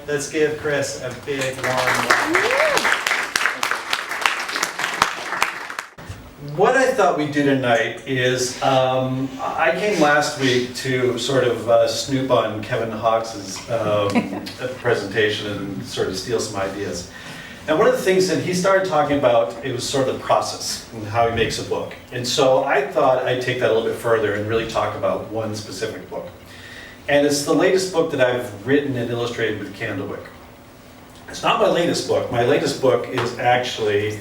Let's give Chris a big warm welcome. What I thought we'd do tonight is, I came last week to sort of snoop on Kevin Hawkes' presentation and sort of steal some ideas. And one of the things that he started talking about, it was sort of the process and how he makes a book. And so I thought I'd take that a little bit further and really talk about one specific book. And it's the latest book that I've written and illustrated with Candlewick. It's not my latest book. My latest book is actually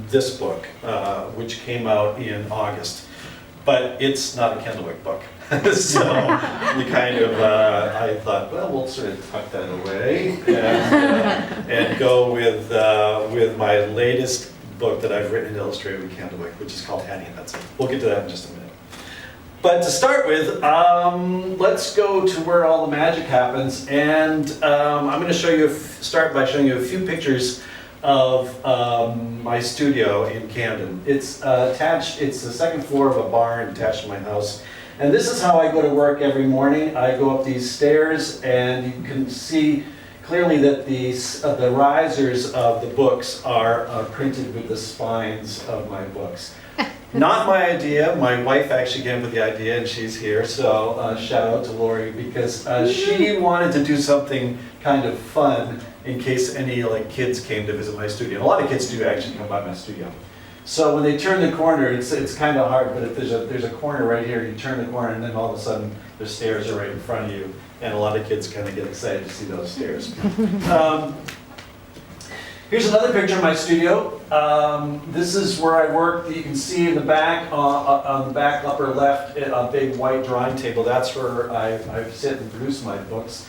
this book, which came out in August. But it's not a Candlewick book. So we kind of, I thought, well, we'll sort of tuck that away and go with my latest book that I've written and illustrated with Candlewick, which is called Hattie and Hudson. We'll get to that in just a minute. But to start with, let's go to where all the magic happens, and I'm going to start by showing you a few pictures of my studio in Camden. It's attached, it's the second floor of a barn attached to my house. And this is how I go to work every morning. I go up these stairs, and you can see clearly that the risers of the books are printed with the spines of my books. Not my idea. My wife actually came up with the idea, and she's here, so shout out to Lori, because she wanted to do something kind of fun in case any kids came to visit my studio. A lot of kids do actually come by my studio. So when they turn the corner, it's kind of hard, but if there's a corner right here, you turn the corner, and then all of a sudden the stairs are right in front of you, and a lot of kids kind of get excited to see those stairs. Here's another picture of my studio. This is where I work. You can see in the back, on the back upper left, a big white drawing table. That's where I sit and produce my books.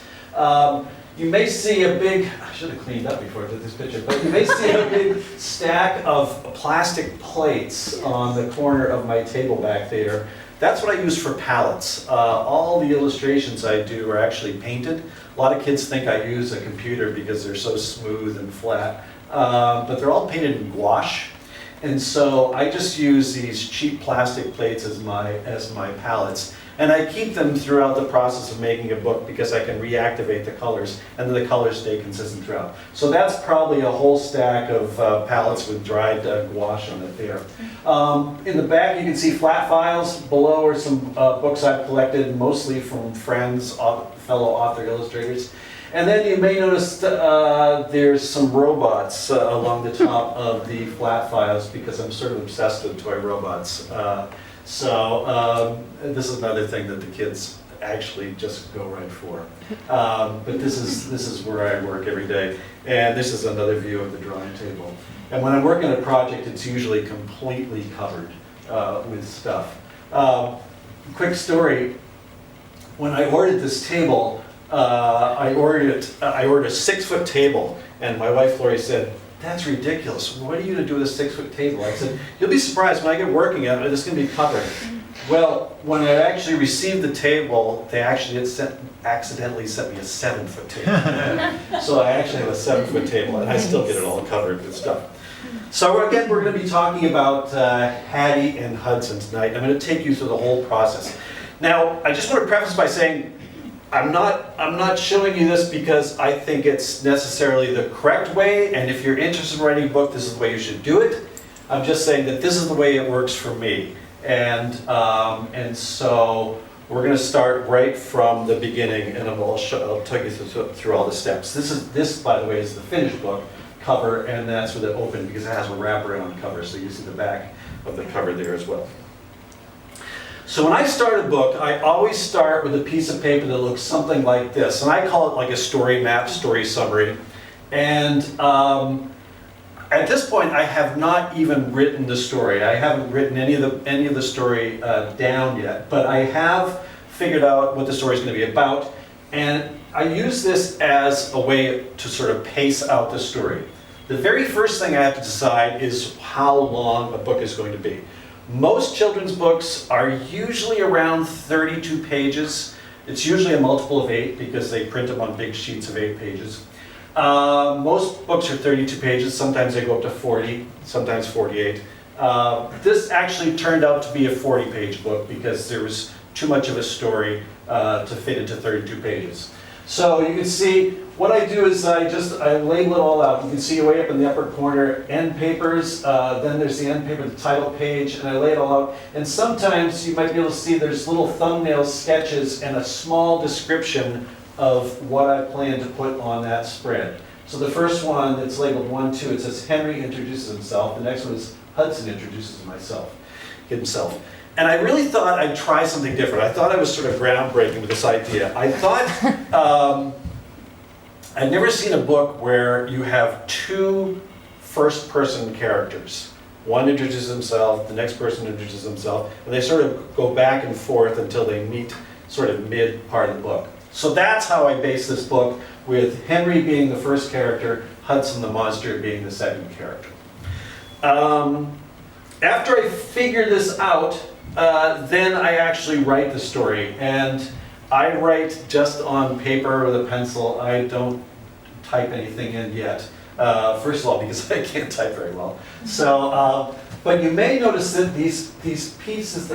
You may see a big, I should have cleaned up before I did this picture, but you may see a big stack of plastic plates on the corner of my table back there. That's what I use for palettes. All the illustrations I do are actually painted. A lot of kids think I use a computer because they're so smooth and flat, but they're all painted in gouache. And so I just use these cheap plastic plates as my palettes. And I keep them throughout the process of making a book because I can reactivate the colors, and then the colors stay consistent throughout. So that's probably a whole stack of palettes with dried gouache on it there. In the back you can see flat files. Below are some books I've collected, mostly from friends, fellow author illustrators. And then you may notice there's some robots along the top of the flat files because I'm sort of obsessed with toy robots. So this is another thing that the kids actually just go right for. But this is where I work every day. And this is another view of the drawing table. And when I'm working on a project, it's usually completely covered with stuff. Quick story, when I ordered this table, I ordered a 6-foot table, and my wife Lori said, "That's ridiculous. What are you going to do with a 6-foot table?" I said, "You'll be surprised when I get working on it, it's going to be covered." Well, when I actually received the table, they actually accidentally sent me a 7-foot table. So I actually have a 7-foot table, and I still get it all covered with stuff. So again, we're going to be talking about Hattie and Hudson tonight. I'm going to take you through the whole process. Now, I just want to preface by saying, I'm not showing you this because I think it's necessarily the correct way, and if you're interested in writing a book, this is the way you should do it. I'm just saying that this is the way it works for me. And so we're going to start right from the beginning, and I'll take you through all the steps. This, by the way, is the finished book cover, and that's with it open because it has a wraparound cover, so you see the back of the cover there as well. So when I start a book, I always start with a piece of paper that looks something like this. And I call it like a story map, story summary. And at this point, I have not even written the story. I haven't written any of the story down yet. But I have figured out what the story is going to be about. And I use this as a way to sort of pace out the story. The very first thing I have to decide is how long a book is going to be. Most children's books are usually around 32 pages. It's usually a multiple of 8 because they print them on big sheets of 8 pages. Most books are 32 pages. Sometimes they go up to 40, sometimes 48. This actually turned out to be a 40-page book because there was too much of a story to fit into 32 pages. So you can see, what I do is I label it all out. You can see way up in the upper corner, end papers, then there's the end paper, the title page, and I lay it all out. And sometimes you might be able to see there's little thumbnail sketches and a small description of what I plan to put on that spread. So the first one, it's labeled 1, 2, it says Henry introduces himself. The next one is Hudson introduces himself. And I really thought I'd try something different. I thought I was sort of groundbreaking with this idea. I thought, I'd never seen a book where you have two first-person characters. One introduces himself, the next person introduces himself, and they sort of go back and forth until they meet sort of mid-part of the book. So that's how I base this book, with Henry being the first character, Hudson the monster being the second character. After I figure this out, then I actually write the story, and I write just on paper with a pencil. I don't type anything in yet. First of all, because I can't type very well. So, but you may notice that these pieces,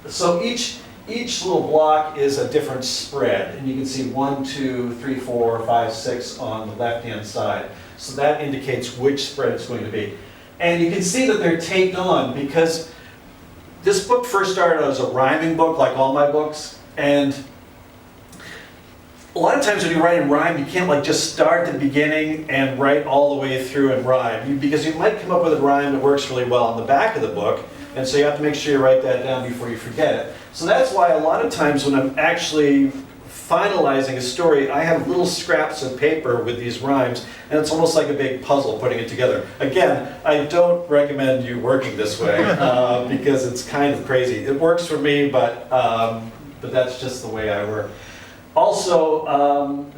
so each little block is a different spread, and you can see 1, 2, 3, 4, 5, 6 on the left-hand side. So that indicates which spread it's going to be. And you can see that they're taped on, because this book first started out as a rhyming book, like all my books, and a lot of times when you write in rhyme, you can't just start at the beginning and write all the way through in rhyme, because you might come up with a rhyme that works really well on the back of the book, and so you have to make sure you write that down before you forget it. So that's why a lot of times when I'm actually finalizing a story, I have little scraps of paper with these rhymes, and it's almost like a big puzzle putting it together. Again, I don't recommend you working this way, because it's kind of crazy. It works for me, but that's just the way I work. Also,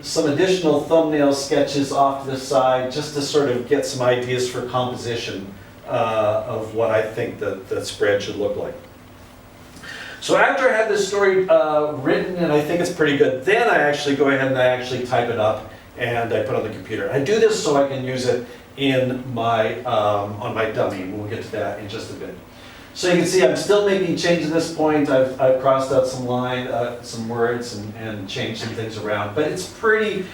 some additional thumbnail sketches off to the side, just to sort of get some ideas for composition of what I think the spread should look like. So after I have this story written, and I think it's pretty good, then I actually go ahead and I actually type it up and I put it on the computer. I do this so I can use it in my, on my dummy. We'll get to that in just a bit. So you can see I'm still making changes at this point. I've crossed out some words and changed some things around, but it's pretty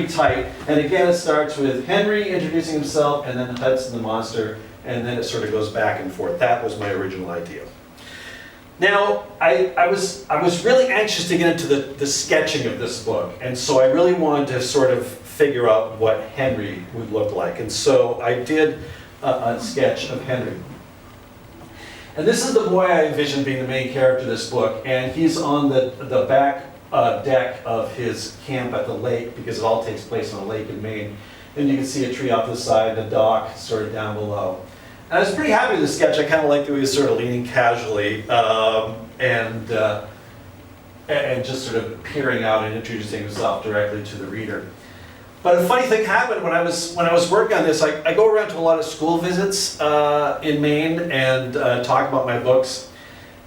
tight. And again, it starts with Henry introducing himself, and then Hudson the monster, and then it sort of goes back and forth. That was my original idea. Now, I was really anxious to get into the sketching of this book, and so I really wanted to sort of figure out what Henry would look like. And so I did a sketch of Henry. And this is the boy I envisioned being the main character of this book, and he's on the back deck of his camp at the lake, because it all takes place on a lake in Maine. And you can see a tree off to the side, and a dock sort of down below. And I was pretty happy with the sketch. I kind of liked the way he was sort of leaning casually and just sort of peering out and introducing himself directly to the reader. But a funny thing happened when I was working on this. I go around to a lot of school visits in Maine and talk about my books.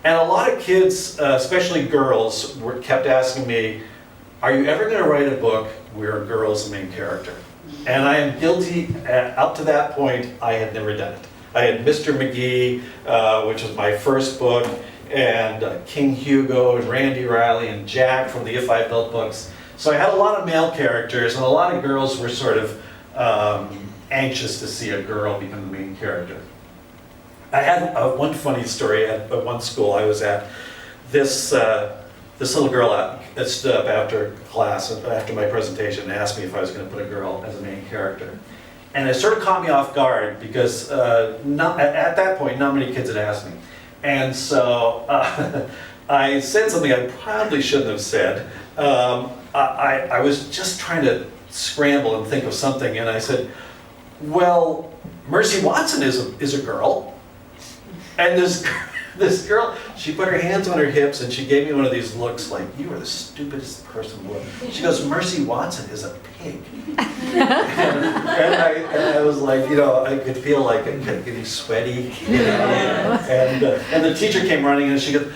And a lot of kids, especially girls, kept asking me, are you ever going to write a book where a girl's the main character? And I am guilty. Up to that point, I had never done it. I had Mr. Magee, which was my first book, and King Hugo, and Randy Riley, and Jack from the If I Built books. So I had a lot of male characters, and a lot of girls were sort of anxious to see a girl become the main character. I had one funny story at one school I was at. This little girl stood up after class, after my presentation, and asked me if I was going to put a girl as a main character. And it sort of caught me off guard, because at that point, not many kids had asked me. And so I said something I probably shouldn't have said. I was just trying to scramble and think of something, and I said, well, Mercy Watson is a girl. And this girl, she put her hands on her hips and she gave me one of these looks like, you are the stupidest person in the world. She goes, Mercy Watson is a pig. and I was like, I could feel like I'm getting sweaty. And the teacher came running and she goes,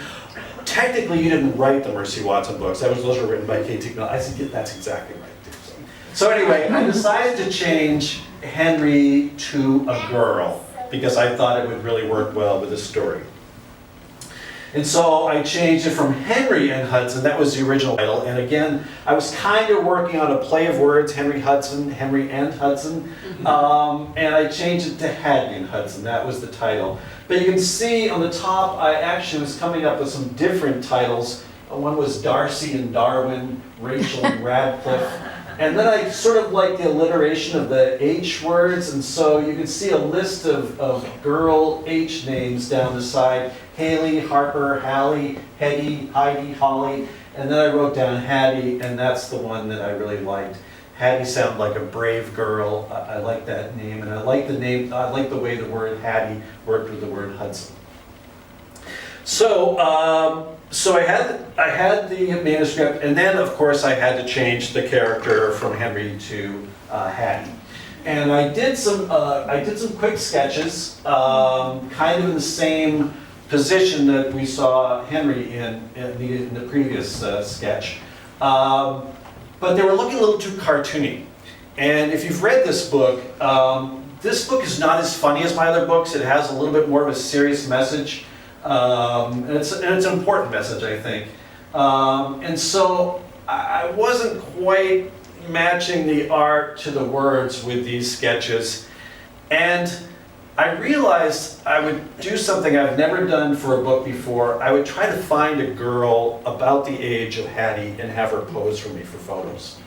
technically you didn't write the Mercy Watson books. Those were written by Kate DiCamillo. I said, yeah, that's exactly right. So anyway, I decided to change Henry to a girl, because I thought it would really work well with the story. And so I changed it from Henry and Hudson, that was the original title. And again, I was kind of working on a play of words, Henry Hudson, Henry and Hudson. And I changed it to Hattie and Hudson, that was the title. But you can see on the top, I actually was coming up with some different titles. One was Darcy and Darwin, Rachel and Radcliffe. And then I sort of like the alliteration of the H words, and so you can see a list of girl H names down the side. Haley, Harper, Hallie, Hetty, Heidi, Holly, and then I wrote down Hattie, and that's the one that I really liked. Hattie sounded like a brave girl. I like that name, and I like the name. I like the way the word Hattie worked with the word Hudson. So I had the manuscript, and then of course I had to change the character from Henry to Hattie. And I did some quick sketches, kind of in the same position that we saw Henry in the previous sketch. But they were looking a little too cartoony. And if you've read this book is not as funny as my other books. It has a little bit more of a serious message. And it's an important message, I think. And so I wasn't quite matching the art to the words with these sketches. And I realized I would do something I've never done for a book before. I would try to find a girl about the age of Hattie and have her pose for me for photos.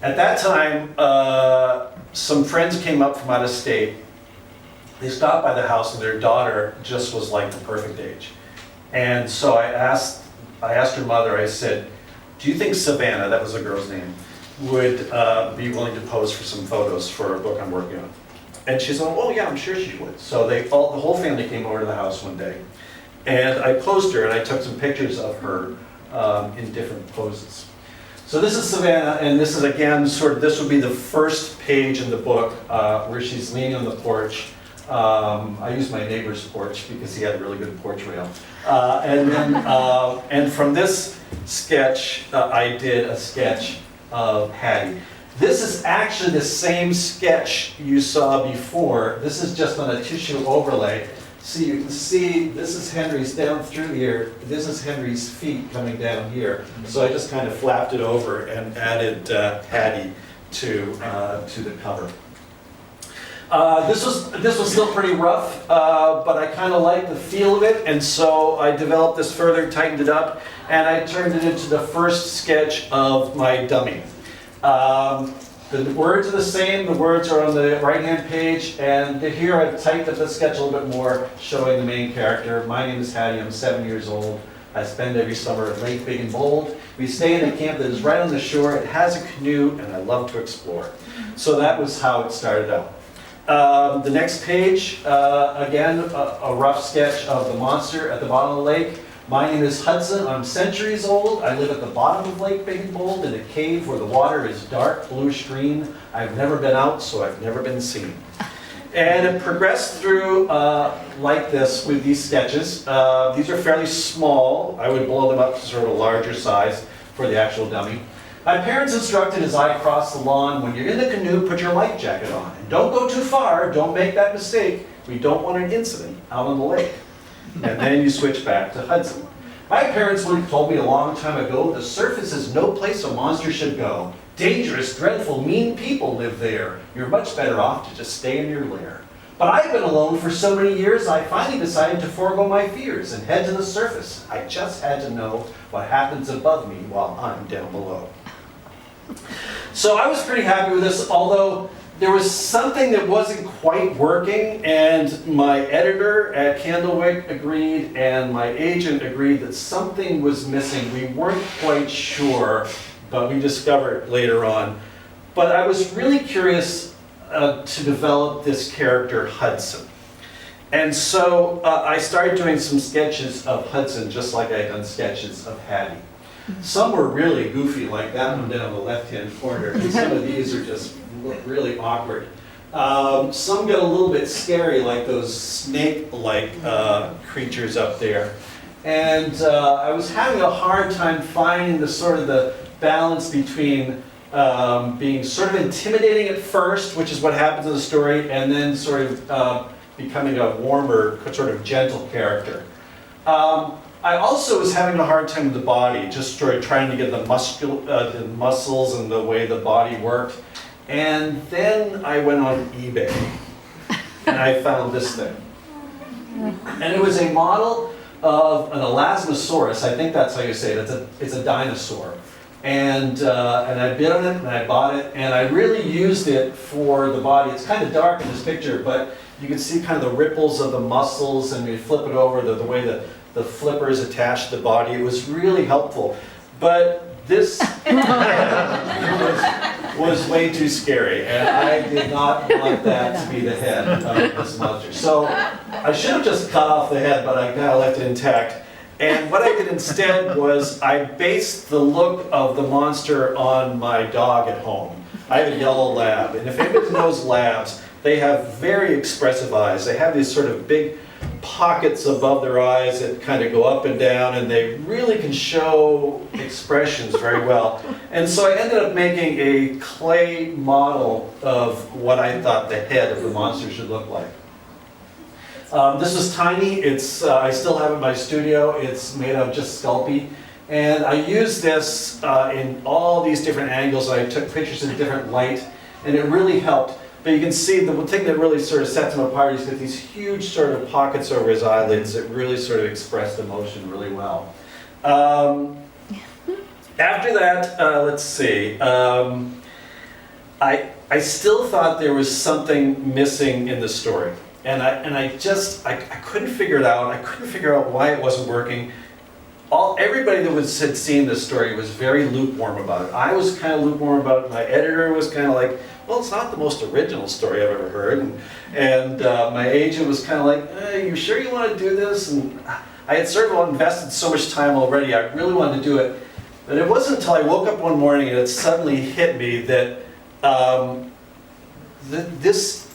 At that time, some friends came up from out of state. They stopped by the house and their daughter just was like the perfect age. And so I asked her mother, I said, do you think Savannah, that was the girl's name, would be willing to pose for some photos for a book I'm working on? And she said, oh yeah, I'm sure she would. So the whole family came over to the house one day. And I posed her and I took some pictures of her in different poses. So this is Savannah, and this is again, this would be the first page in the book where she's leaning on the porch. I used my neighbor's porch because he had a really good porch rail. And from this sketch, I did a sketch of Hattie. This is actually the same sketch you saw before. This is just on a tissue overlay. So you can see this is Henry's down through here. This is Henry's feet coming down here. So I just kind of flapped it over and added Hattie to the cover. This was still pretty rough, but I kind of liked the feel of it, and so I developed this further, tightened it up, and I turned it into the first sketch of my dummy. The words are the same, the words are on the right-hand page, and here I've tightened up the sketch a little bit more, showing the main character. My name is Hattie, I'm 7 years old. I spend every summer at Lake Big and Bold. We stay in a camp that is right on the shore. It has a canoe, and I love to explore. So that was how it started out. The next page, again, a rough sketch of the monster at the bottom of the lake. My name is Hudson, I'm centuries old. I live at the bottom of Lake Big and Bold in a cave where the water is dark bluish green. I've never been out, so I've never been seen. And it progressed through like this with these sketches. These are fairly small. I would blow them up to sort of a larger size for the actual dummy. My parents instructed as I crossed the lawn, when you're in the canoe, put your life jacket on. And don't go too far, don't make that mistake. We don't want an incident out on the lake. And then you switch back to Hudson. My parents would have told me a long time ago, the surface is no place a monster should go. Dangerous, dreadful, mean people live there. You're much better off to just stay in your lair. But I've been alone for so many years, I finally decided to forego my fears and head to the surface. I just had to know what happens above me while I'm down below. So I was pretty happy with this, although there was something that wasn't quite working, and my editor at Candlewick agreed, and my agent agreed that something was missing. We weren't quite sure, but we discovered it later on. But I was really curious to develop this character, Hudson. And so I started doing some sketches of Hudson, just like I had done sketches of Hattie. Some were really goofy, like that one down the left-hand corner, and some of these are just really awkward. Some get a little bit scary, like those snake-like creatures up there. And I was having a hard time finding the balance between being sort of intimidating at first, which is what happens in the story, and then sort of becoming a warmer, sort of gentle character. I also was having a hard time with the body, just trying to get the muscles and the way the body worked. And then I went on eBay and I found this thing. And it was a model of an Elasmosaurus. I think that's how you say it. It's a dinosaur. And I bid on it and I bought it, and I really used it for the body. It's kind of dark in this picture, but you can see kind of the ripples of the muscles, and you flip it over, the way the flipper is attached to the body. It was really helpful. But this was way too scary, and I did not want that to be the head of this monster. So I should have just cut off the head, but I kind of left it intact. And what I did instead was I based the look of the monster on my dog at home. I have a yellow lab, and if anybody knows labs, they have very expressive eyes. They have these sort of big pockets above their eyes that kind of go up and down, and they really can show expressions very well. And so I ended up making a clay model of what I thought the head of the monster should look like. This was tiny. I still have it in my studio. It's made of just Sculpey. And I used this in all these different angles. I took pictures in different light, and it really helped. But you can see the thing that really sort of sets him apart, he's got these huge sort of pockets over his eyelids that really sort of express emotion really well. After that, let's see. I still thought there was something missing in the story. And I couldn't figure it out. I couldn't figure out why it wasn't working. Everybody that had seen this story was very lukewarm about it. I was kind of lukewarm about it. My editor was kind of like, well, it's not the most original story I've ever heard. And my agent was kind of like, you sure you want to do this? And I had sort of invested so much time already. I really wanted to do it. But it wasn't until I woke up one morning and it suddenly hit me that this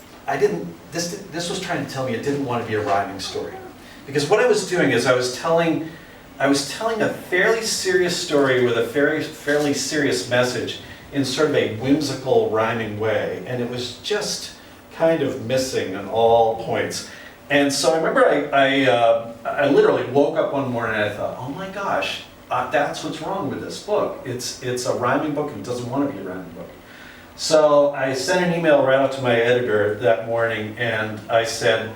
was trying to tell me it didn't want to be a rhyming story. Because what I was doing is I was telling a fairly serious story with a fairly serious message in sort of a whimsical, rhyming way, and it was just kind of missing on all points. And so I remember I literally woke up one morning and I thought, oh my gosh, that's what's wrong with this book. It's a rhyming book and it doesn't want to be a rhyming book. So I sent an email right out to my editor that morning, and I said,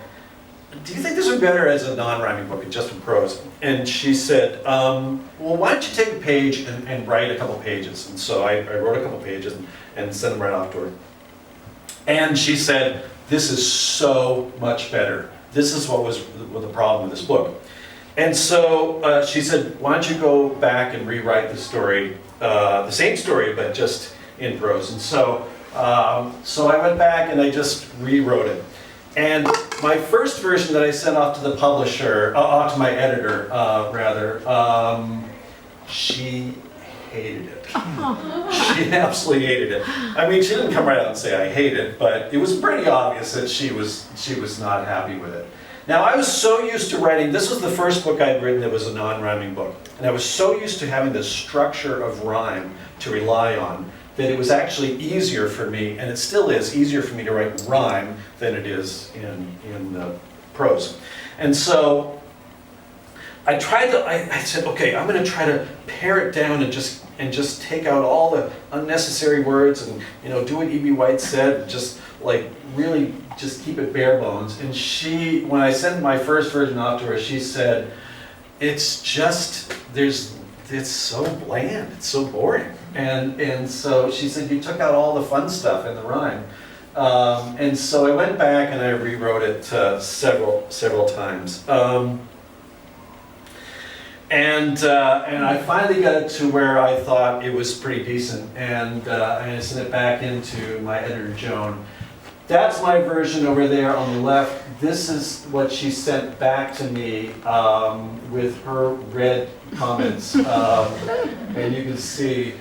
do you think this would be better as a non-rhyming book, just in prose? And she said, well, why don't you take a page and write a couple pages? And so I wrote a couple pages and sent them right off to her. And she said, this is so much better. This is what was the problem with this book. And so she said, why don't you go back and rewrite the story, the same story, but just in prose. And so I went back and I just rewrote it. And my first version that I sent off to the publisher, to my editor, she hated it. She absolutely hated it. I mean, she didn't come right out and say I hate it, but it was pretty obvious that she was not happy with it. Now, I was so used to writing, this was the first book I'd written that was a non-rhyming book, and I was so used to having the structure of rhyme to rely on that it was actually easier for me, and it still is easier for me to write rhyme than it is in prose. And so I said, okay, I'm going to try to pare it down and just take out all the unnecessary words and do what E.B. White said, and just like really just keep it bare bones. And she, when I sent my first version off to her, she said, it's so bland, it's so boring. And so she said, you took out all the fun stuff in the rhyme. And so I went back and I rewrote it several times. And I finally got it to where I thought it was pretty decent, and I sent it back into my editor, Joan. That's my version over there on the left. This is what she sent back to me with her red comments. And you can see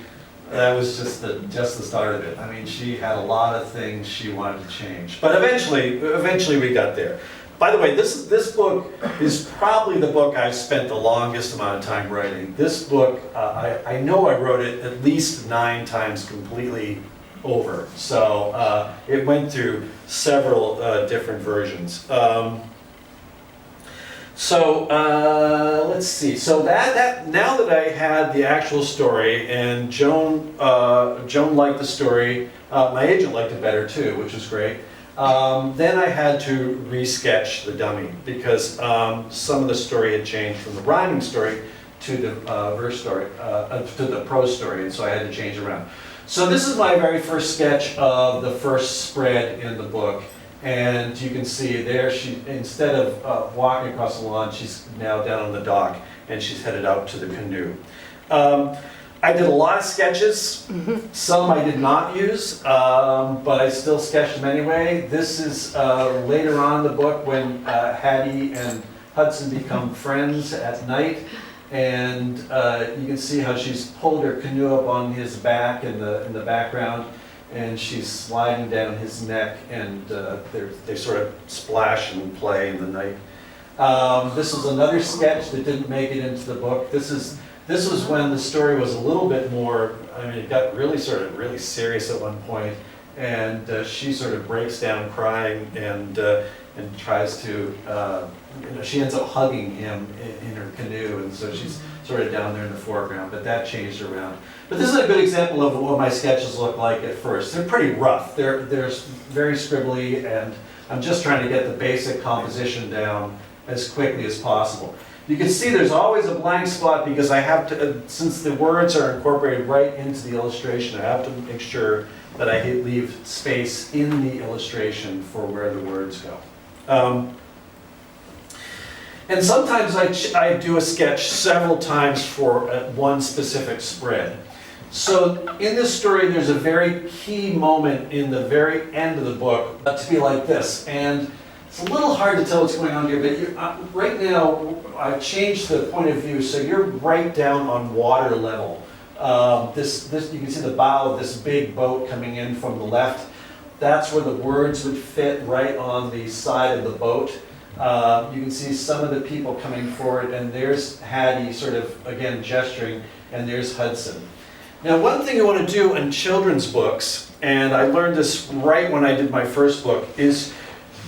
that was just the start of it. I mean, she had a lot of things she wanted to change. But eventually we got there. By the way, this book is probably the book I've spent the longest amount of time writing. This book, I know I wrote it at least 9 times completely over. So it went through several different versions. So let's see. So that now that I had the actual story, and Joan liked the story, my agent liked it better too, which was great. Then I had to resketch the dummy because some of the story had changed from the rhyming story to the verse story, to the prose story, and so I had to change around. So this is my very first sketch of the first spread in the book. And you can see there, she, instead of walking across the lawn, she's now down on the dock, and she's headed out to the canoe. I did a lot of sketches. Some I did not use, but I still sketched them anyway. This is later on in the book when Hattie and Hudson become friends at night. And you can see how she's pulled her canoe up on his back in the background. And she's sliding down his neck, and they sort of splash and play in the night. This is another sketch that didn't make it into the book. This was when the story was a little bit more, I mean, it got really serious at one point, and she sort of breaks down crying and tries to, she ends up hugging him in her canoe, and so she's sort of down there in the foreground, but that changed around. But this is a good example of what my sketches look like at first. They're pretty rough. They're very scribbly, and I'm just trying to get the basic composition down as quickly as possible. You can see there's always a blank spot because I have to, since the words are incorporated right into the illustration, I have to make sure that I leave space in the illustration for where the words go. And sometimes I do a sketch several times for one specific spread. So in this story, there's a very key moment in the very end of the book to be like this. And it's a little hard to tell what's going on here, but right now I've changed the point of view, so you're right down on water level. This you can see the bow of this big boat coming in from the left. That's where the words would fit, right on the side of the boat. You can see some of the people coming forward, and there's Hattie sort of, again, gesturing, and there's Hudson. Now, one thing you want to do in children's books, and I learned this right when I did my first book, is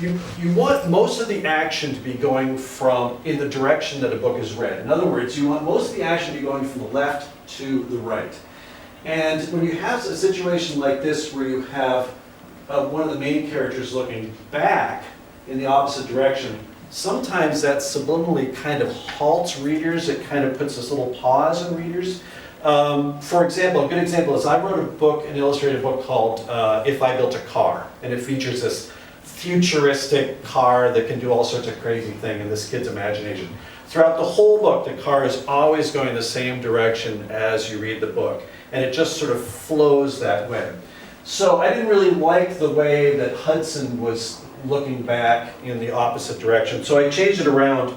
you want most of the action to be going in the direction that a book is read. In other words, you want most of the action to be going from the left to the right. And when you have a situation like this where you have one of the main characters looking back in the opposite direction, sometimes that subliminally kind of halts readers. It kind of puts this little pause in readers. For example, a good example is I wrote an illustrated book called If I Built a Car, and it features this futuristic car that can do all sorts of crazy things in this kid's imagination. Throughout the whole book, the car is always going the same direction as you read the book, and it just sort of flows that way. So I didn't really like the way that Hudson was looking back in the opposite direction, so I changed it around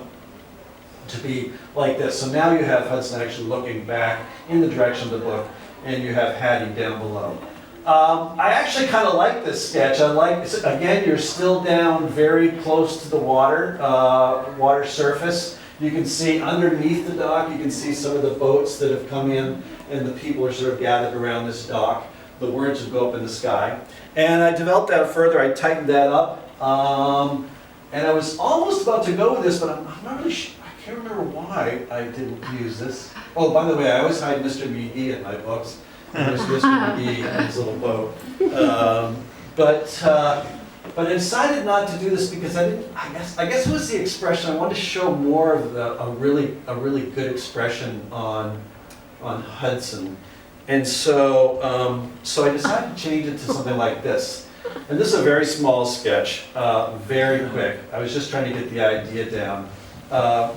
to be like this. So now you have Hudson actually looking back in the direction of the book, and you have Hattie down below. I actually kind of like this sketch. Again, you're still down very close to the water surface. You can see underneath the dock, you can see some of the boats that have come in, and the people are sort of gathered around this dock. The words would go up in the sky. And I developed that further. I tightened that up. And I was almost about to go with this, but I'm not really sure. I can't remember why I didn't use this. Oh, by the way, I always hide Mr. Magee in my books. There's Mr. Magee and his little boat. But I decided not to do this because I guess it was the expression. I wanted to show more of a really good expression on Hudson. And so I decided to change it to something like this. And this is a very small sketch, very quick. I was just trying to get the idea down.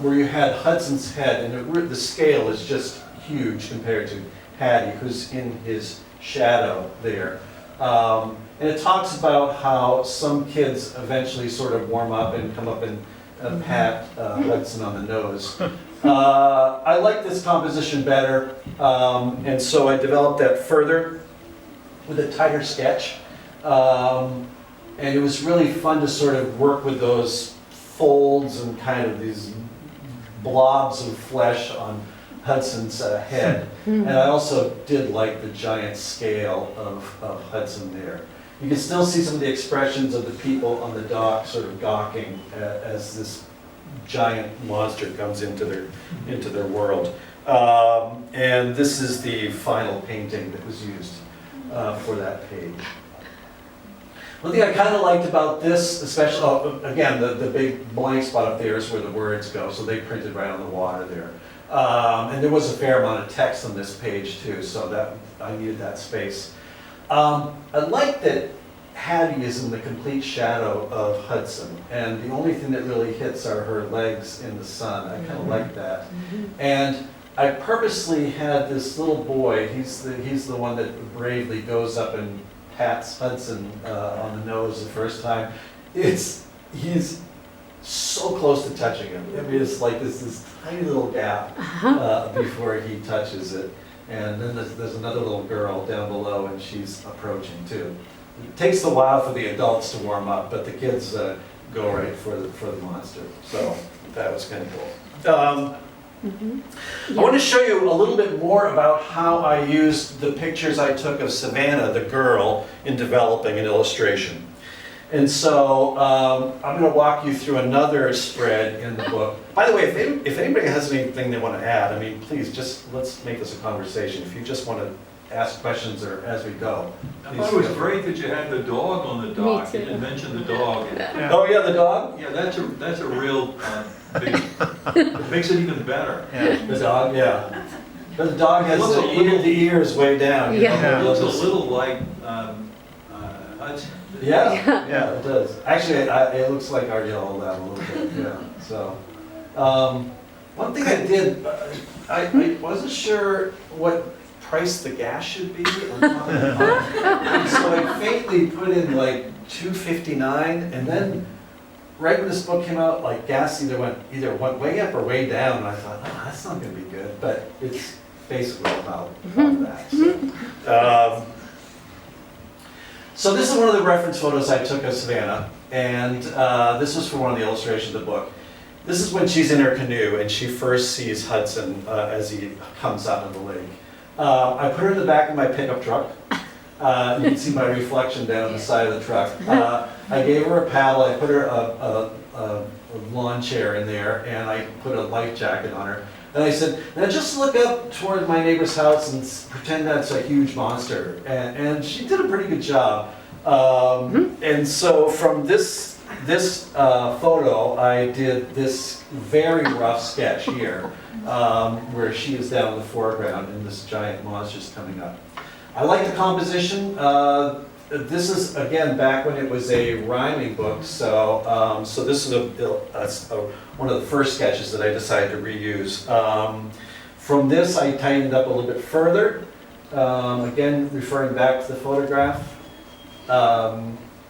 Where you had Hudson's head, and the scale is just huge compared to Hattie, who's in his shadow there. And it talks about how some kids eventually sort of warm up and come up and pat Hudson on the nose. I like this composition better, and so I developed that further with a tighter sketch. And it was really fun to sort of work with those folds and kind of these blobs of flesh on Hudson's head. And I also did like the giant scale of Hudson there. You can still see some of the expressions of the people on the dock sort of gawking as this giant monster comes into their world. And this is the final painting that was used for that page. One thing I kind of liked about this, especially, again, the big blank spot up there is where the words go, so they printed right on the water there. And there was a fair amount of text on this page too, so that I needed that space. I like that Hattie is in the complete shadow of Hudson, and the only thing that really hits are her legs in the sun. I kind of like that. And I purposely had this little boy, he's the one that bravely goes up and pats Hudson on the nose the first time. He's so close to touching him. I mean, it's like this tiny little gap before he touches it. And then there's another little girl down below, and she's approaching too. It takes a while for the adults to warm up, but the kids go right for the monster. So that was kind of cool. I want to show you a little bit more about how I used the pictures I took of Savannah, the girl, in developing an illustration. And so I'm going to walk you through another spread in the book. By the way, if anybody has anything they want to add, I mean, please let's make this a conversation. If you just want to ask questions or as we go. I thought it was great that you had the dog on the dock. You didn't mention the dog. Yeah. Oh yeah, the dog? Yeah, that's a real big, it makes it even better. Yeah. The dog, yeah. But the dog has the ears way down. Yeah. It looks a little like Hudson. Yeah, it does. Actually, it looks like Ariel down a little bit, yeah. So, one thing I did, I wasn't sure what price the gas should be on top of the pump. So I faintly put in like $2.59, and then right when this book came out, like gas either went way up or way down, and I thought, oh, that's not going to be good, but it's basically about that. So. So this is one of the reference photos I took of Savannah, and this was for one of the illustrations of the book. This is when she's in her canoe and she first sees Hudson as he comes out of the lake. I put her in the back of my pickup truck. You can see my reflection down the side of the truck. I gave her a paddle, I put her a lawn chair in there, and I put a life jacket on her. And I said, now just look up toward my neighbor's house and pretend that's a huge monster. And she did a pretty good job. And so from this photo, I did this very rough sketch here, where she is down in the foreground and this giant monster's coming up. I like the composition. This is, again, back when it was a rhyming book, so this is one of the first sketches that I decided to reuse. From this, I tightened up a little bit further, again, referring back to the photograph.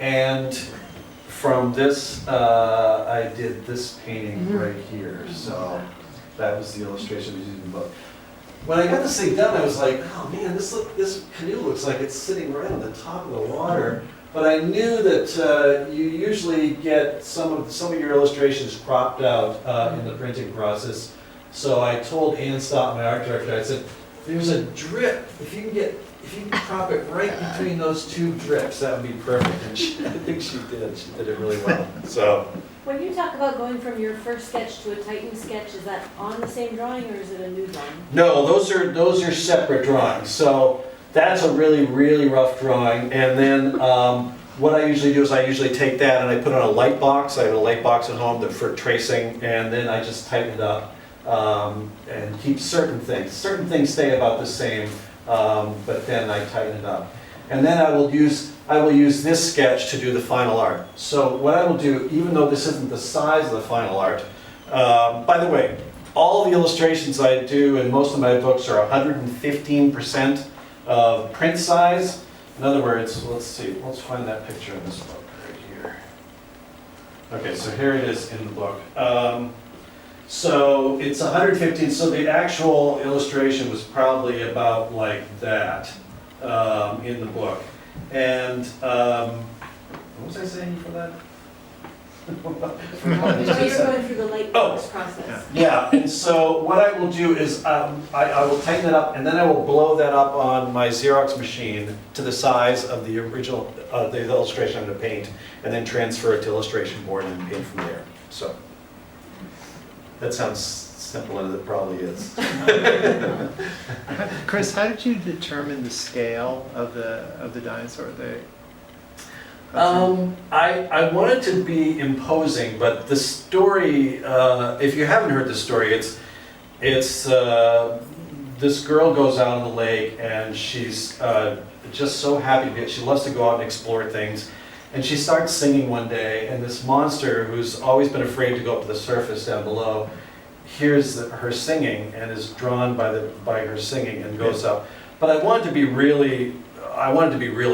And from this, I did this painting right here, so that was the illustration used in the book. When I got this thing done, I was like, oh man, this canoe looks like it's sitting right on the top of the water. But I knew that you usually get some of your illustrations cropped out in the printing process. So I told Ann Stott, my art director, I said, there's a drip. If you can crop it right between those two drips, that would be perfect. And I think she did. She did it really well. So. When you talk about going from your first sketch to a tightened sketch, is that on the same drawing or is it a new drawing? No, those are separate drawings. So that's a really, really rough drawing. And then what I usually do is I usually take that and I put on a light box. I have a light box at home for tracing, and then I just tighten it up and keep certain things. Certain things stay about the same, but then I tighten it up. And then I will use this sketch to do the final art. So what I will do, even though this isn't the size of the final art, by the way, all the illustrations I do in most of my books are 115% of print size. In other words, let's find that picture in this book right here. Okay, so here it is in the book. So it's 115, so the actual illustration was probably about like that in the book. And what was I saying for that? So you're going through the light box process. Yeah, and so what I will do is I will tighten it up, and then I will blow that up on my Xerox machine to the size of the original, the illustration I'm going to paint, and then transfer it to illustration board and paint from there. So. That sounds simple, and it probably is. Chris, how did you determine the scale of the dinosaur? I wanted to be imposing, but the story, if you haven't heard the story, it's this girl goes out on the lake and she's just so happy. She loves to go out and explore things. And she starts singing one day, and this monster, who's always been afraid to go up to the surface down below, hears her singing and is drawn by her singing and goes up. But I wanted to be really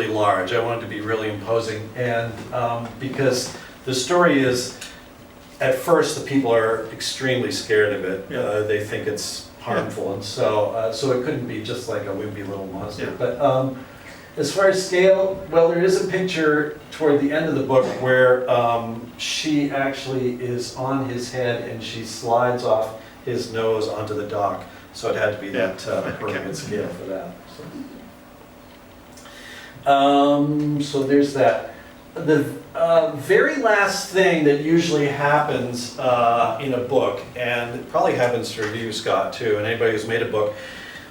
large. I wanted to be really imposing, and because the story is, at first the people are extremely scared of it. They think it's harmful, and so it couldn't be just like a wimpy little monster. Yeah. But as far as scale, well, there is a picture toward the end of the book where she actually is on his head and she slides off his nose onto the dock. So it had to be that perfect scale for that. So there's that. The very last thing that usually happens in a book, and it probably happens for you, Scott, too, and anybody who's made a book,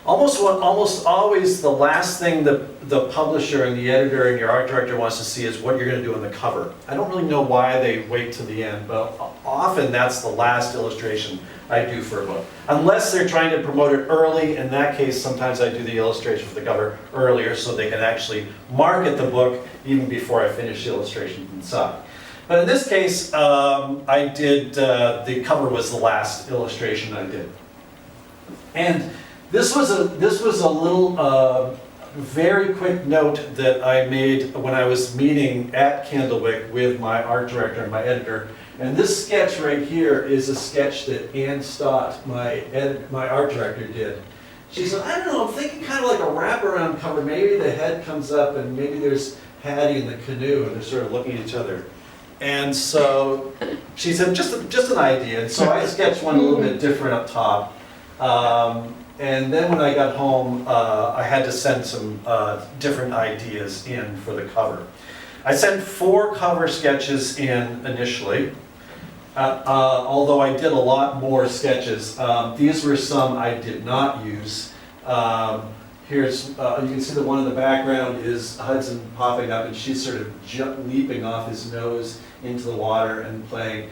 almost always the last thing the publisher and the editor and your art director wants to see is what you're going to do on the cover. I don't really know why they wait to the end, but often that's the last illustration I do for a book. Unless they're trying to promote it early, in that case sometimes I do the illustration for the cover earlier so they can actually market the book even before I finish the illustration inside. But in this case, I did, the cover was the last illustration I did. And this was a little very quick note that I made when I was meeting at Candlewick with my art director and my editor. And this sketch right here is a sketch that Ann Stott, my art director, did. She said, I don't know, I'm thinking kind of like a wraparound cover. Maybe the head comes up and maybe there's Hattie in the canoe and they're sort of looking at each other. And so she said, just an idea. And so I sketched one a little bit different up top. And then when I got home, I had to send some different ideas in for the cover. I sent 4 cover sketches in initially, although I did a lot more sketches. These were some I did not use. Here's, you can see the one in the background is Hudson popping up, and she's sort of leaping off his nose into the water and playing.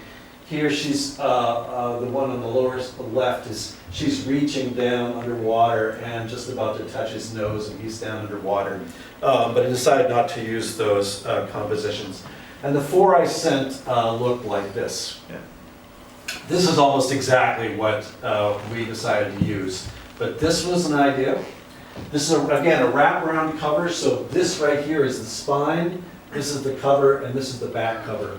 Here she's, the one on the lower left is, she's reaching down underwater and just about to touch his nose and he's down underwater. But I decided not to use those compositions. And the 4 I sent looked like this. Yeah. This is almost exactly what we decided to use. But this was an idea. This is, again, a wraparound cover. So this right here is the spine, this is the cover, and this is the back cover.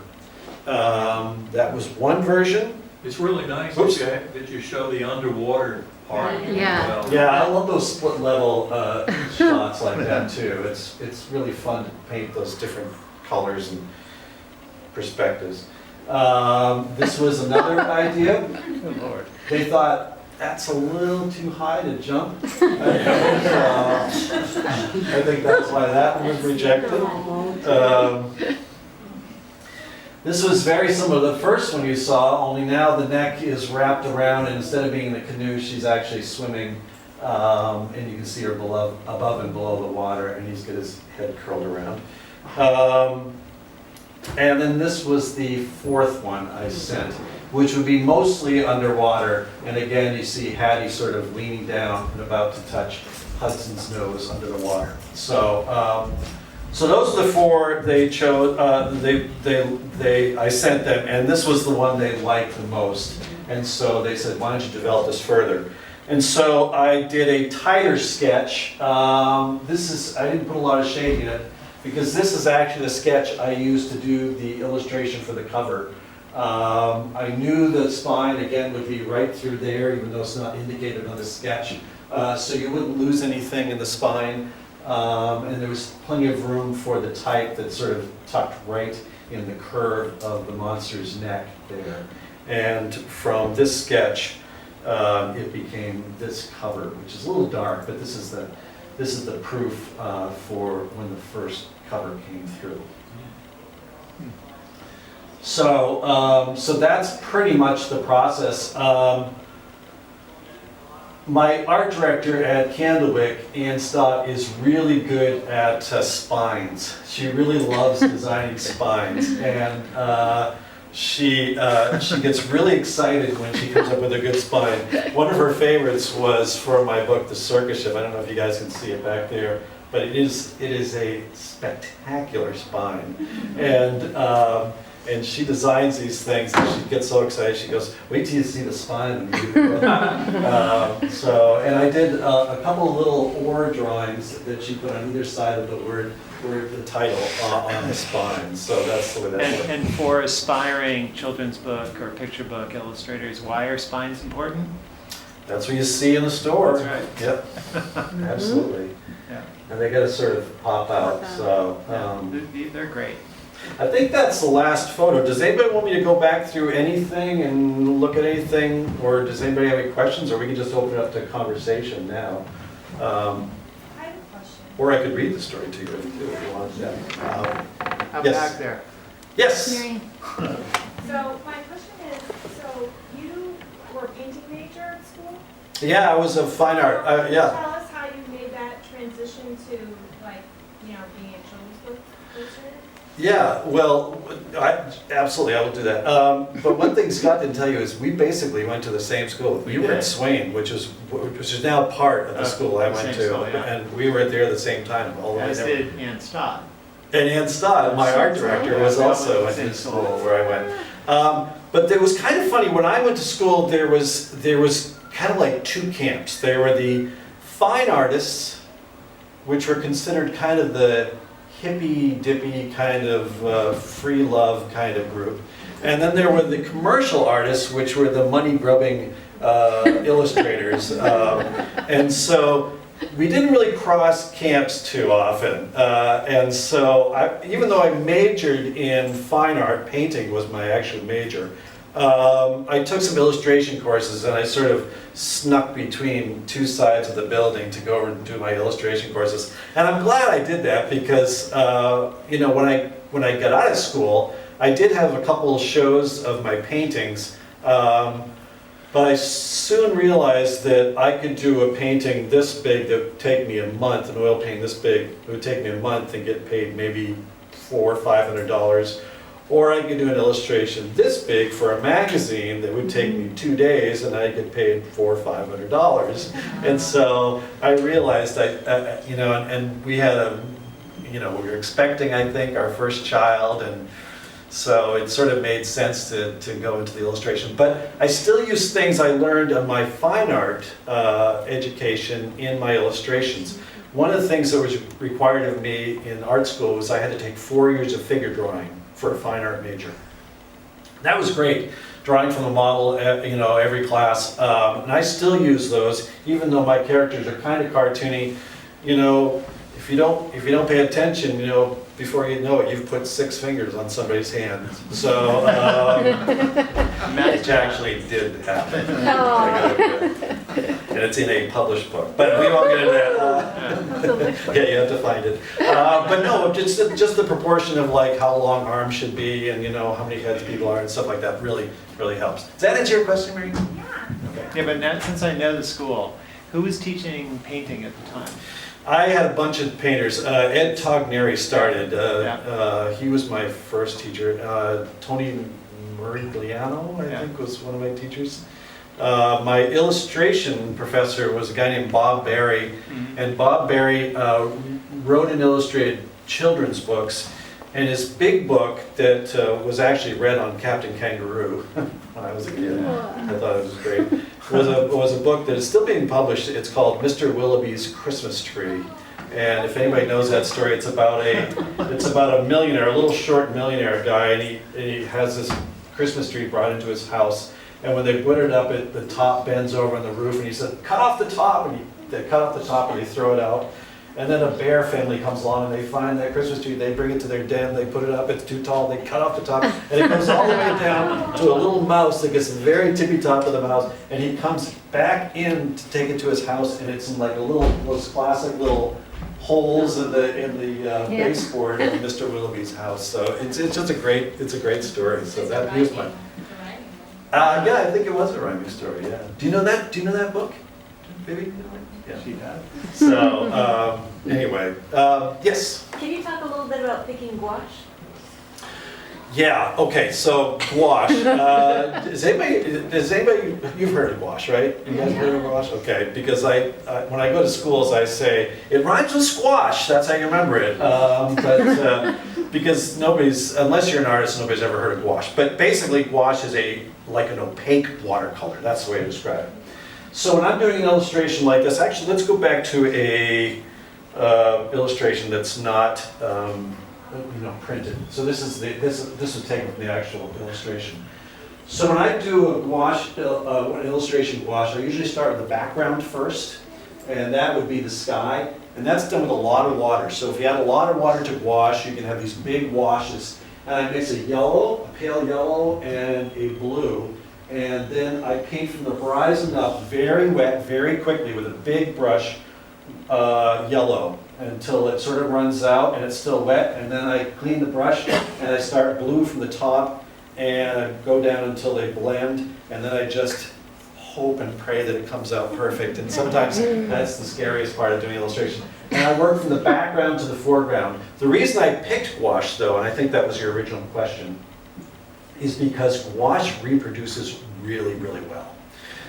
That was one version. It's really nice Oops. that you show the underwater part. Yeah. Well. Yeah, I love those split level shots like that too. It's really fun to paint those different colors and perspectives. This was another idea. Good Lord. They thought, that's a little too high to jump. I think that's why that one was rejected. This was very similar to the first one you saw, only now the neck is wrapped around, and instead of being in the canoe, she's actually swimming, and you can see her above and below the water, and he's got his head curled around. And then this was the 4th one I sent, which would be mostly underwater, and again you see Hattie sort of leaning down and about to touch Hudson's nose under the water. So those are the 4 they chose. I sent them, and this was the one they liked the most. And so they said, "Why don't you develop this further?" And so I did a tighter sketch. I didn't put a lot of shade in it because this is actually the sketch I used to do the illustration for the cover. I knew the spine again would be right through there, even though it's not indicated on the sketch, so you wouldn't lose anything in the spine. And there was plenty of room for the type that sort of tucked right in the curve of the monster's neck there. And from this sketch, it became this cover, which is a little dark, but this is the proof for when the first cover came through. So that's pretty much the process. My art director at Candlewick, Ann Stott, is really good at spines. She really loves designing spines, and she gets really excited when she comes up with a good spine. One of her favorites was for my book, The Circus Ship. I don't know if you guys can see it back there, but it is a spectacular spine, and she designs these things, and she gets so excited. She goes, "Wait till you see the spine." And I did a couple of little oar drawings that she put on either side of the word the title on the spine. So that's the way that works. And for aspiring children's book or picture book illustrators, why are spines important? That's what you see in the store. That's right. Yep, absolutely. Yeah. And they got to sort of pop out. So They're great. I think that's the last photo. Does anybody want me to go back through anything and look at anything, or does anybody have any questions, or we can just open it up to conversation now? I have a question. Or I could read the story to you if you want. Yeah. Up Yes. back there. Yes. So my question is, so you were a painting major at school? Yeah, I was a fine art. Can you Yeah. tell us how you made that transition to being a children's book illustrator? Yeah, well, absolutely, I will do that. But one thing Scott didn't tell you is we basically went to the same school. We were at Swain, which is now part of the school I went same to. school, yeah. And we were there at the same time, all the way As there. did Ann Stott. And Ann Stott, my art director, was also at Same the school. school where I went. But it was kind of funny, when I went to school, there was kind of like two camps. There were the fine artists, which were considered kind of the hippy-dippy kind of free love kind of group. And then there were the commercial artists, which were the money-grubbing illustrators. And so we didn't really cross camps too often. And so even though I majored in fine art, painting was my actual major, I took some illustration courses, and I sort of snuck between two sides of the building to go over and do my illustration courses. And I'm glad I did that because, when I got out of school, I did have a couple of shows of my paintings, but I soon realized that I could do a painting this big that would take me a month, an oil painting this big, it would take me a month and get paid maybe $400 or $500. Or I could do an illustration this big for a magazine that would take me 2 days, and I get paid $400 or $500. And so I realized and we had we were expecting, I think, our first child, and so it sort of made sense to go into the illustration. But I still use things I learned on my fine art education in my illustrations. One of the things that was required of me in art school was I had to take 4 years of figure drawing for a fine art major. That was great, drawing from a model, every class. And I still use those, even though my characters are kind of cartoony. If you don't pay attention, before you know it, you've put 6 fingers on somebody's hand. So it actually did happen. And it's in a published book, but we won't get into that. Yeah, you have to find it. But no, just the proportion of how long arms should be, and how many heads people are, and stuff like that really helps. Does that answer your question, Mary? Yeah. Okay. Yeah, but now, since I know the school, who was teaching painting at the time? I had a bunch of painters. Ed Togneri started. He was my first teacher. Tony Murigliano, I think, was one of my teachers. My illustration professor was a guy named Bob Barry, and Bob Barry wrote and illustrated children's books, and his big book that was actually read on Captain Kangaroo when I was a kid, I thought it was great, was a book that is still being published. It's called Mr. Willoughby's Christmas Tree. And if anybody knows that story, it's about a millionaire, a little short millionaire guy, and he has this Christmas tree brought into his house. And when they put it up, the top bends over on the roof, and he said, "Cut off the top!" And they cut off the top, and they throw it out. And then a bear family comes along, and they find that Christmas tree. They bring it to their den. They put it up. It's too tall. They cut off the top, and it goes all the way down to a little mouse that gets the very tippy top of the mouse. And he comes back in to take it to his house, and it's in like a little, those classic little holes in the baseboard of Mr. Willoughby's house. So it's just a great story. So that is my. Yeah, I think it was a rhyming story. Yeah. Do you know that book? Maybe. Yeah. She does. So anyway, yes. Can you talk a little bit about picking gouache? Yeah, okay, so gouache. Does anybody, you've heard of gouache, right? You guys heard of gouache? Okay, because when I go to schools, I say, it rhymes with squash, that's how you remember it. Because unless you're an artist, nobody's ever heard of gouache. But basically, gouache is like an opaque watercolor, that's the way to describe it. So when I'm doing an illustration like this, actually, let's go back to a illustration that's not, printed. So this was taken from the actual illustration. So when I do a gouache, an illustration gouache, I usually start with the background first, and that would be the sky, and that's done with a lot of water. So if you add a lot of water to gouache, you can have these big washes, and I mix a yellow, a pale yellow, and a blue, and then I paint from the horizon up, very wet, very quickly with a big brush, yellow, until it sort of runs out and it's still wet, and then I clean the brush and I start blue from the top and I go down until they blend, and then I just hope and pray that it comes out perfect, and sometimes that's the scariest part of doing illustration. And I work from the background to the foreground. The reason I picked gouache though, and I think that was your original question, is because gouache reproduces really, really well.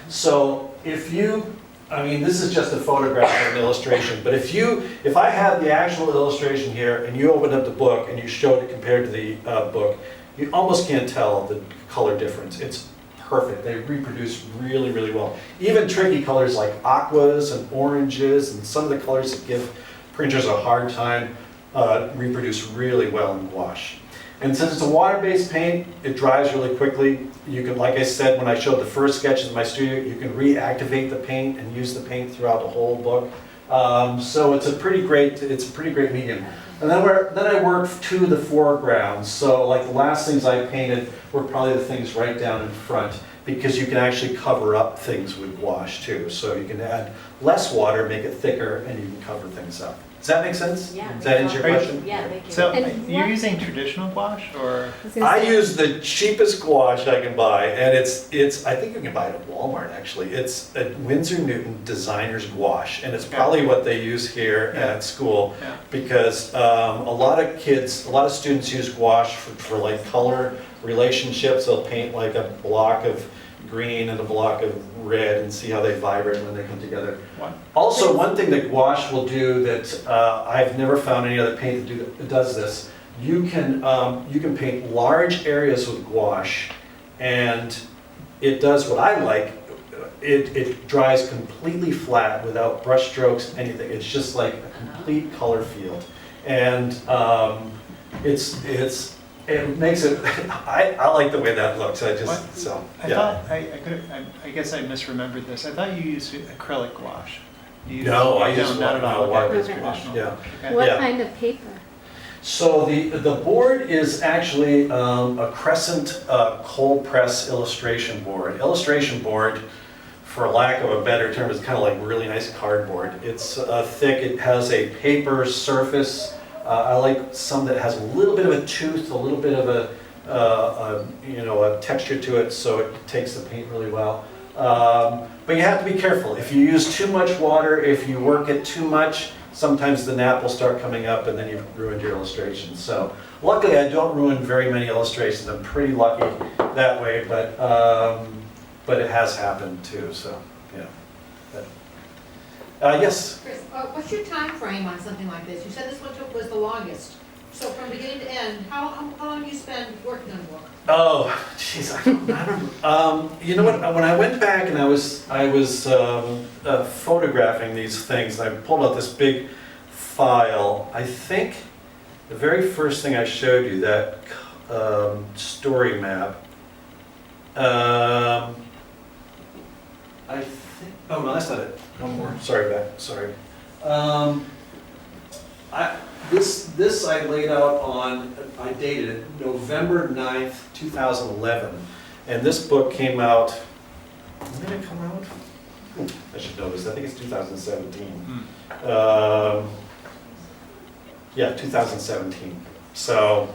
So this is just a photograph of an illustration, but if I had the actual illustration here and you opened up the book and you showed it compared to the book, you almost can't tell the color difference. It's perfect. They reproduce really, really well. Even tricky colors like aquas and oranges and some of the colors that give printers a hard time reproduce really well in gouache. And since it's a water-based paint, it dries really quickly. You can, like I said, when I showed the first sketches in my studio, you can reactivate the paint and use the paint throughout the whole book. So it's a pretty great medium. And then I work to the foreground. So like the last things I painted were probably the things right down in front, because you can actually cover up things with gouache too. So you can add less water, make it thicker, and you can cover things up. Does that make sense? Yeah. Does that answer your question? Yeah, thank you. So And you're what- using traditional gouache or? I use the cheapest gouache I can buy, and it's I think you can buy it at Walmart actually. It's a Winsor Newton designer's gouache, and it's probably what they use here at school, Yeah. because a lot of students use gouache for like color relationships. They'll paint like a block of green and a block of red and see how they vibrate when they come together. What? Also, one thing that gouache will do that I've never found any other paint that does this, you can paint large areas with gouache, and it does what I like. It dries completely flat without brush strokes, anything. It's just like a complete color field, and it makes it. I like the way that looks. I yeah. thought, I guess I misremembered this. I thought you used acrylic gouache. No, I use not at all. water-based Okay. gouache. Yeah. Okay. What Yeah. kind of paper? So the board is actually a Crescent cold press illustration board. Illustration board, for lack of a better term, is kind of like really nice cardboard. It's thick. It has a paper surface. I like some that has a little bit of a tooth, a little bit of a texture to it, so it takes the paint really well. But you have to be careful. If you use too much water, if you work it too much, sometimes the nap will start coming up and then you've ruined your illustration. So luckily I don't ruin very many illustrations. I'm pretty lucky that way, but it has happened too, so yeah. Yes? Chris, what's your time frame on something like this? You said this one was the longest. So from beginning to end, how long do you spend working on a book? Oh, jeez, I don't. You know what? When I went back and I was photographing these things, and I pulled out this big file. I think the very first thing I showed you, that story map. I think. Oh no, that's not it. One more. Sorry, Beck. Sorry. This I laid out on, I dated it November 9th, 2011. And this book came out, when did it come out? I should know this, I think it's 2017. Yeah, 2017. So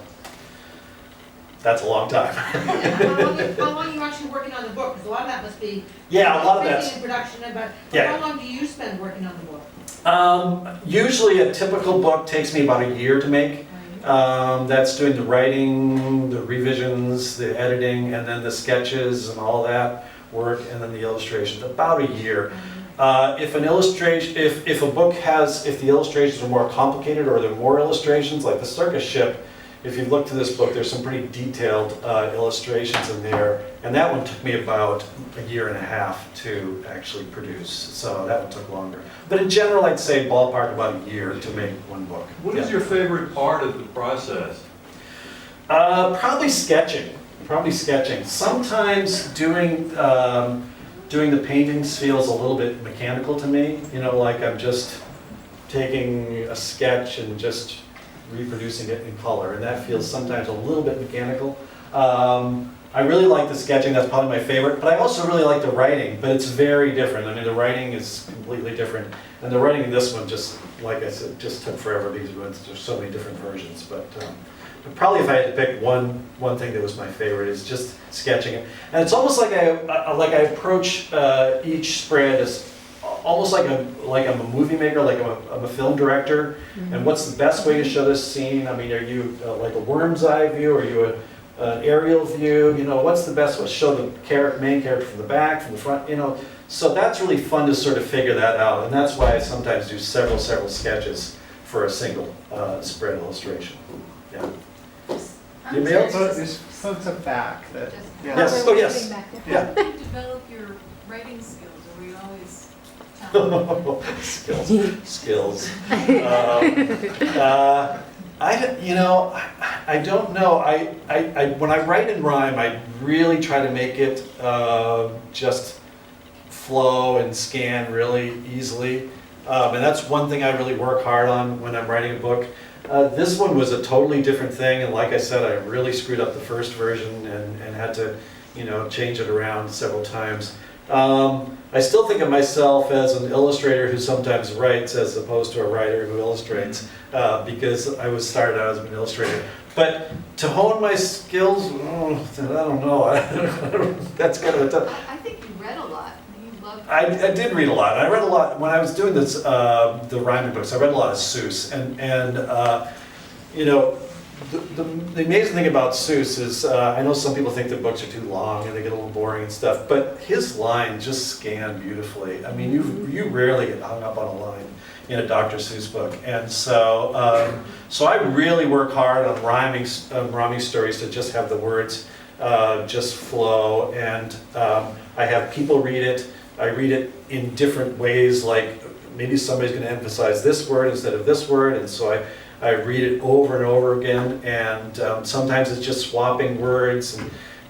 that's a long time. How long are you actually working on the book? Because a lot of that must be. Yeah, a lot of printing that's, and production, but Yeah. how long do you spend working on the book? usually a typical book takes me about a year to make. That's doing the writing, the revisions, the editing, and then the sketches and all that work, and then the illustrations, about a year. If an illustration, if a book has, if the illustrations are more complicated or there are more illustrations, like the Circus Ship, if you look to this book, there's some pretty detailed illustrations in there, and that one took me about a year and a half to actually produce, so that one took longer. But in general, I'd say ballpark about a year to make one book. What is your favorite part of the process? Probably sketching. Probably sketching. Sometimes doing the paintings feels a little bit mechanical to me. You know, like I'm just taking a sketch and just reproducing it in color, and that feels sometimes a little bit mechanical. I really like the sketching, that's probably my favorite, but I also really like the writing, but it's very different. I mean, the writing is completely different, and the writing in this one, just like I said, just took forever because there's so many different versions. But probably if I had to pick one thing that was my favorite is just sketching it. And it's almost like I approach each spread as almost like I'm a movie maker, like I'm a film director. And what's the best way to show this scene? I mean, are you like a worm's eye view? Are you an aerial view? You know, what's the best way? Show the main character from the back, from the front, you know. So that's really fun to sort of figure that out. And that's why I sometimes do several sketches for a single spread illustration. Yeah. You may also- There's folks up back that, yeah. Yes, oh yes, yeah. How do you develop your writing skills? Are we always Skills. I don't know. When I write in rhyme, I really try to make it just flow and scan really easily. And that's one thing I really work hard on when I'm writing a book. This one was a totally different thing, and like I said, I really screwed up the first version and had to, change it around several times. I still think of myself as an illustrator who sometimes writes as opposed to a writer who illustrates, because I was started out as an illustrator. But to hone my skills, I don't know. That's kind of a tough. I think you read a lot. You love. I did read a lot. I read a lot when I was doing this, the rhyming books. I read a lot of Seuss, and the amazing thing about Seuss is, I know some people think the books are too long and they get a little boring and stuff, but his lines just scan beautifully. I mean, you rarely get hung up on a line in a Dr. Seuss book, and so so I really work hard on rhyming stories to just have the words just flow, and I have people read it. I read it in different ways, like maybe somebody's going to emphasize this word instead of this word, and so I read it over and over again, and sometimes it's just swapping words.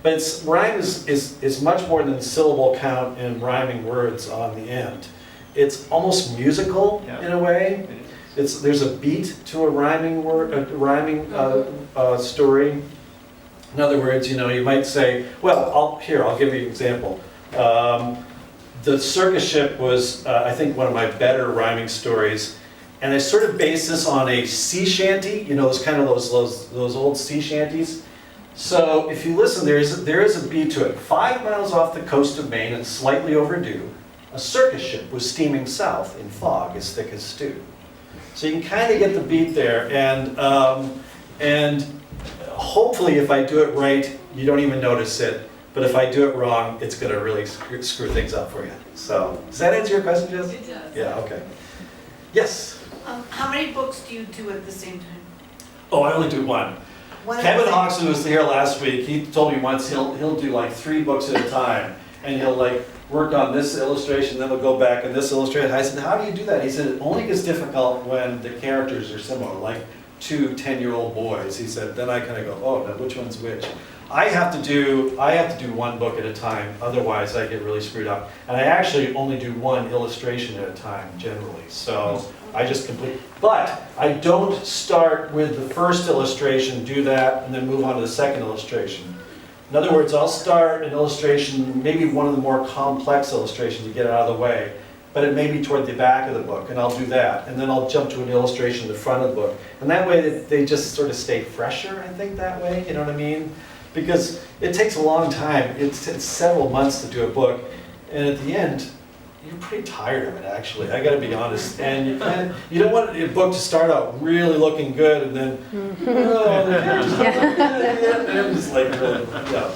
But rhyme is much more than syllable count and rhyming words on the end. It's almost musical in a way. There's a beat to a rhyming story. In other words, you might say, well, I'll give you an example. The Circus Ship was, I think, one of my better rhyming stories. And I sort of base this on a sea shanty, those old sea shanties. So if you listen, there is a beat to it. 5 miles off the coast of Maine and slightly overdue, a circus ship was steaming south in fog as thick as stew. So you can kind of get the beat there, and hopefully if I do it right, you don't even notice it. But if I do it wrong, it's going to really screw things up for you. So does that answer your question, Jess? It does. Yeah. Okay. Yes. How many books do you do at the same time? Oh, I only do one. Kevin Hawkson was here last week. He told me once he'll do like 3 books at a time, and he'll like work on this illustration, then he'll go back and this illustration. I said, how do you do that? He said, it only gets difficult when the characters are similar, like 2 10-year-old boys. He said, then I kind of go, oh, now which one's which? I have to do 1 book at a time, otherwise I get really screwed up. And I actually only do 1 illustration at a time generally. So I just complete, but I don't start with the first illustration, do that, and then move on to the second illustration. In other words, I'll start an illustration, maybe one of the more complex illustrations to get it out of the way, but it may be toward the back of the book, and I'll do that. And then I'll jump to an illustration at the front of the book. And that way they just sort of stay fresher, I think, that way, you know what I mean? Because it takes a long time, it's several months to do a book, and at the end, you're pretty tired of it, actually, I gotta be honest. And you don't want a book to start out really looking good, and then, oh, and I'm just like,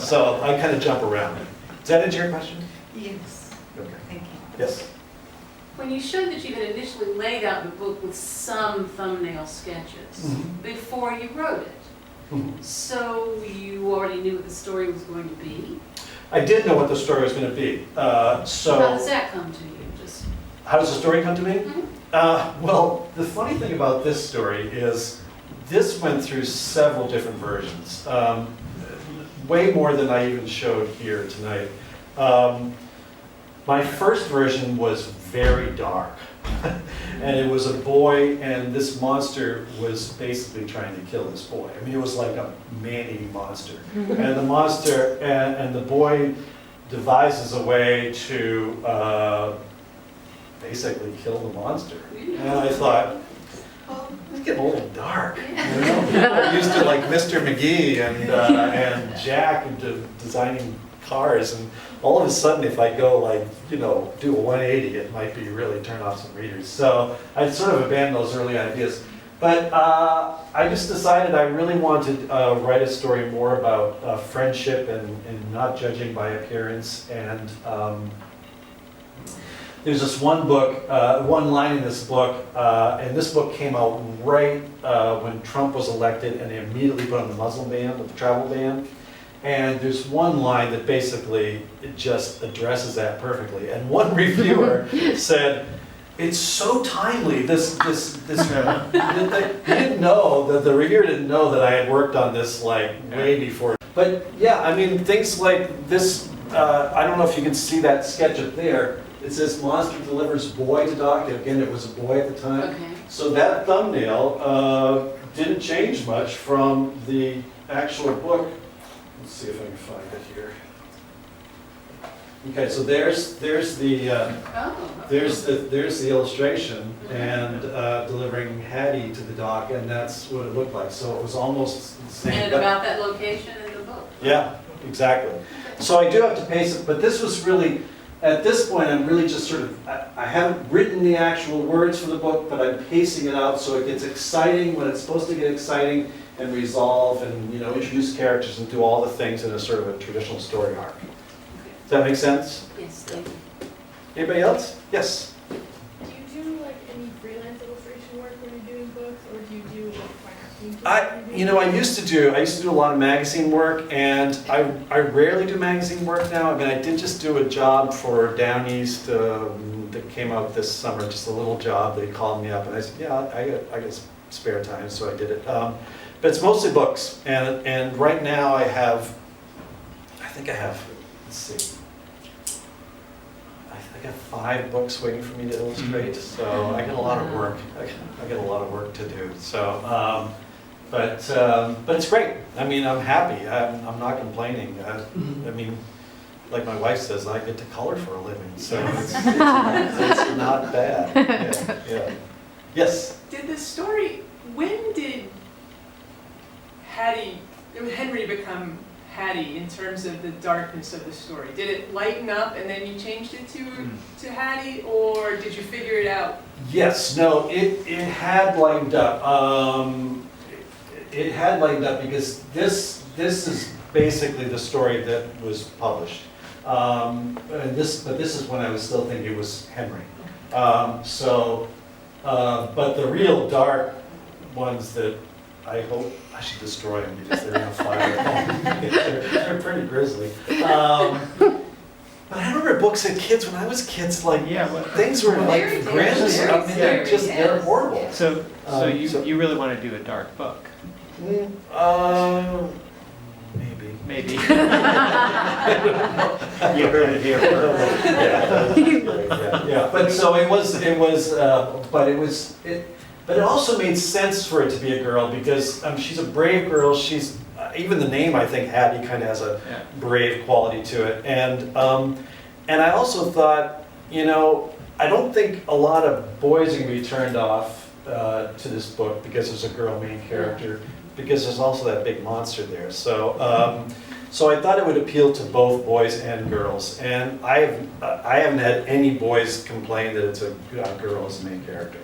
so I kind of jump around. Does that answer your question? Yes, Okay. thank you. Yes. When you showed that you had initially laid out the book with some thumbnail sketches Mhm. before you wrote it, so you already knew what the story was going to be? I did know what the story was going to be. How So does that come to you? Just how does the story come to me? Mhm. Well, the funny thing about this story is this went through several different versions, way more than I even showed here tonight. My first version was very dark. And it was a boy, and this monster was basically trying to kill this boy. I mean, it was like a man-eating monster. And the monster, and the boy devises a way to basically kill the monster. And I thought, well, it's getting a little dark. You know? People are used to like Mr. Magee and Jack and designing cars, and all of a sudden, if I go like, you know, do a 180, it might be really turn off some readers. So I sort of abandoned those early ideas. But I just decided I really wanted to write a story more about friendship and not judging by appearance. And there's this one book, one line in this book, and this book came out right when Trump was elected, and they immediately put on the Muslim ban, the travel ban. And there's one line that basically it just addresses that perfectly. And one reviewer said, "It's so timely. This he didn't know that the reviewer didn't know that I had worked on this like way before." But yeah, I mean things like this. I don't know if you can see that sketch up there. It says "Monster delivers boy to dock." Again, it was a boy at the time. okay. So that thumbnail didn't change much from the actual book. Let's see if I can find it here. Okay, so there's the Oh. there's the illustration, and delivering Hattie to the dock, and that's what it looked like. So it was almost the same. And but- about that location in the book. Yeah, exactly. So I do have to pace it, but this was really, at this point, I'm really just sort of, I haven't written the actual words for the book, but I'm pacing it out so it gets exciting when it's supposed to get exciting, and resolve and, you know, introduce characters and do all the things in a sort of a traditional story arc. Does that make sense? Yes, thank you. Anybody else? Yes? Do you do like any freelance illustration work when you're doing books, or do you do like finance? I used to do a lot of magazine work, and I rarely do magazine work now. I mean, I did just do a job for Down East that came out this summer, just a little job. They called me up, and I said, yeah, I got spare time, so I did it. But it's mostly books, and right now I think I have, let's see, I got 5 books waiting for me to illustrate, so I get a lot of work. I get a lot of work to do. So, but it's great. I mean, I'm happy. I'm not complaining. I mean, like my wife says, I get to color for a living, so it's not bad. Yeah. Yes. Did the story, when did Henry become Hattie in terms of the darkness of the story? Did it lighten up and then you changed it to Hattie, or did you figure it out? Yes, no, it had lightened up. It had lightened up because this is basically the story that was published. But this is when I was still thinking it was Henry. But the real dark ones that I hope I should destroy them because they're on fire. They're pretty grisly. But I remember books as kids, when I was kids, like, things were like Very grim. scary, I mean, they're scary, they're horrible. So you really want to do a dark book? Maybe. Maybe. You heard it here first. Yeah. But so but it also made sense for it to be a girl because she's a brave girl. She's even the name, I think, Hattie kind of has a brave quality to it. And I also thought, you know, I don't think a lot of boys are gonna be turned off to this book because there's a girl main character, because there's also that big monster there. So, so I thought it would appeal to both boys and girls. And I haven't had any boys complain that it's a girl as the main character.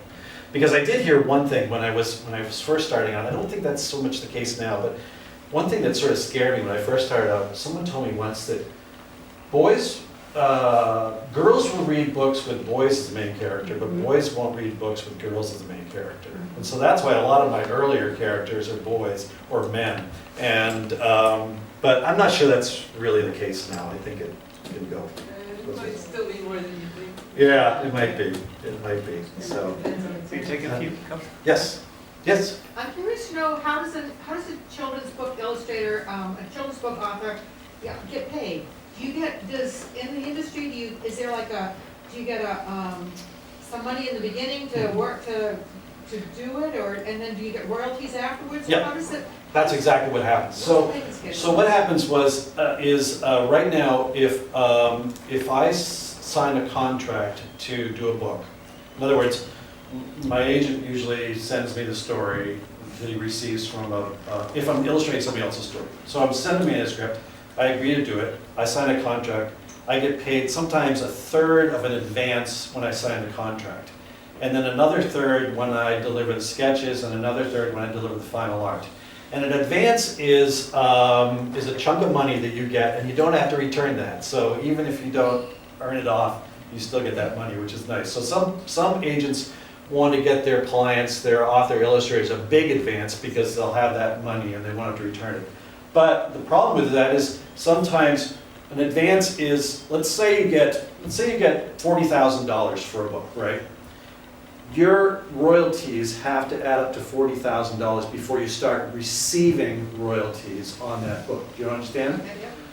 Because I did hear one thing when I was first starting out. I don't think that's so much the case now, but one thing that sort of scared me when I first started out, someone told me once that girls will read books with boys as the main character, but boys won't read books with girls as the main character. And so that's why a lot of my earlier characters are boys or men. And but I'm not sure that's really the case now. I think it can go. It might still be more than you think. Yeah, it might be. It might be. So So you take a few, couple. yes, yes. I'm curious to know, how does a children's book illustrator, a children's book author, get paid? Do you get, in the industry, is there like do you get some money in the beginning to work to do it, and then do you get royalties afterwards? Yeah. How does it? That's exactly what happens. So what happens is right now, if I sign a contract to do a book, in other words, my agent usually sends me the story that he receives from if I'm illustrating somebody else's story. So I'm sending a manuscript, I agree to do it, I sign a contract, I get paid sometimes a third of an advance when I sign the contract. And then another third when I deliver the sketches, and another third when I deliver the final art. And an advance is a chunk of money that you get, and you don't have to return that. So even if you don't earn it off, you still get that money, which is nice. So some agents want to get their clients, their author illustrators, a big advance because they'll have that money and they want to return it. But the problem with that is sometimes an advance is, let's say you get $40,000 for a book, right? Your royalties have to add up to $40,000 before you start receiving royalties on that book. Do you understand?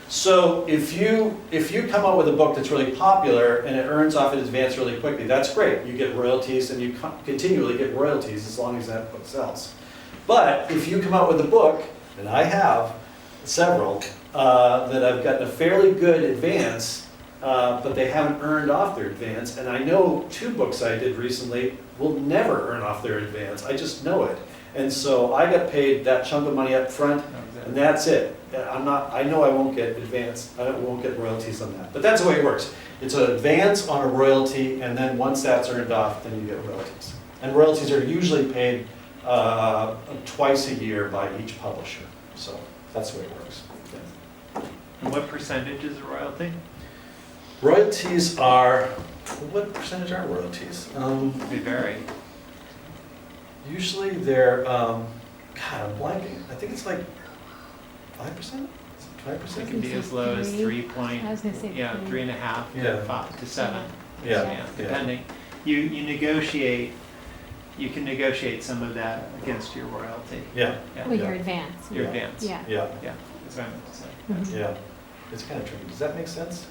So if you come up with a book that's really popular and it earns off in advance really quickly, that's great. You get royalties and you continually get royalties as long as that book sells. But if you come out with a book, and I have several, that I've gotten a fairly good advance, but they haven't earned off their advance, and I know 2 books I did recently will never earn off their advance. I just know it. And so I got paid that chunk of money up front, and that's it. I know I won't get advance, I won't get royalties on that. But that's the way it works. It's an advance on a royalty, and then once that's earned off, then you get royalties. And royalties are usually paid twice a year by each publisher. So that's the way it works. Yeah. And what percentage is a royalty? Royalties are, what percentage are royalties? They vary. Usually they're, God, I'm blanking. I think it's like 5%? 5%? It can be as low as 3 point, I was gonna say 3.5 Yeah. 5 to 7. Yeah. Depending. You negotiate. You can negotiate some of that against your royalty. Yeah, Well, your advance. Your advance. Yeah. yeah, That's what I meant to say. yeah. It's kind of tricky. Does that make sense?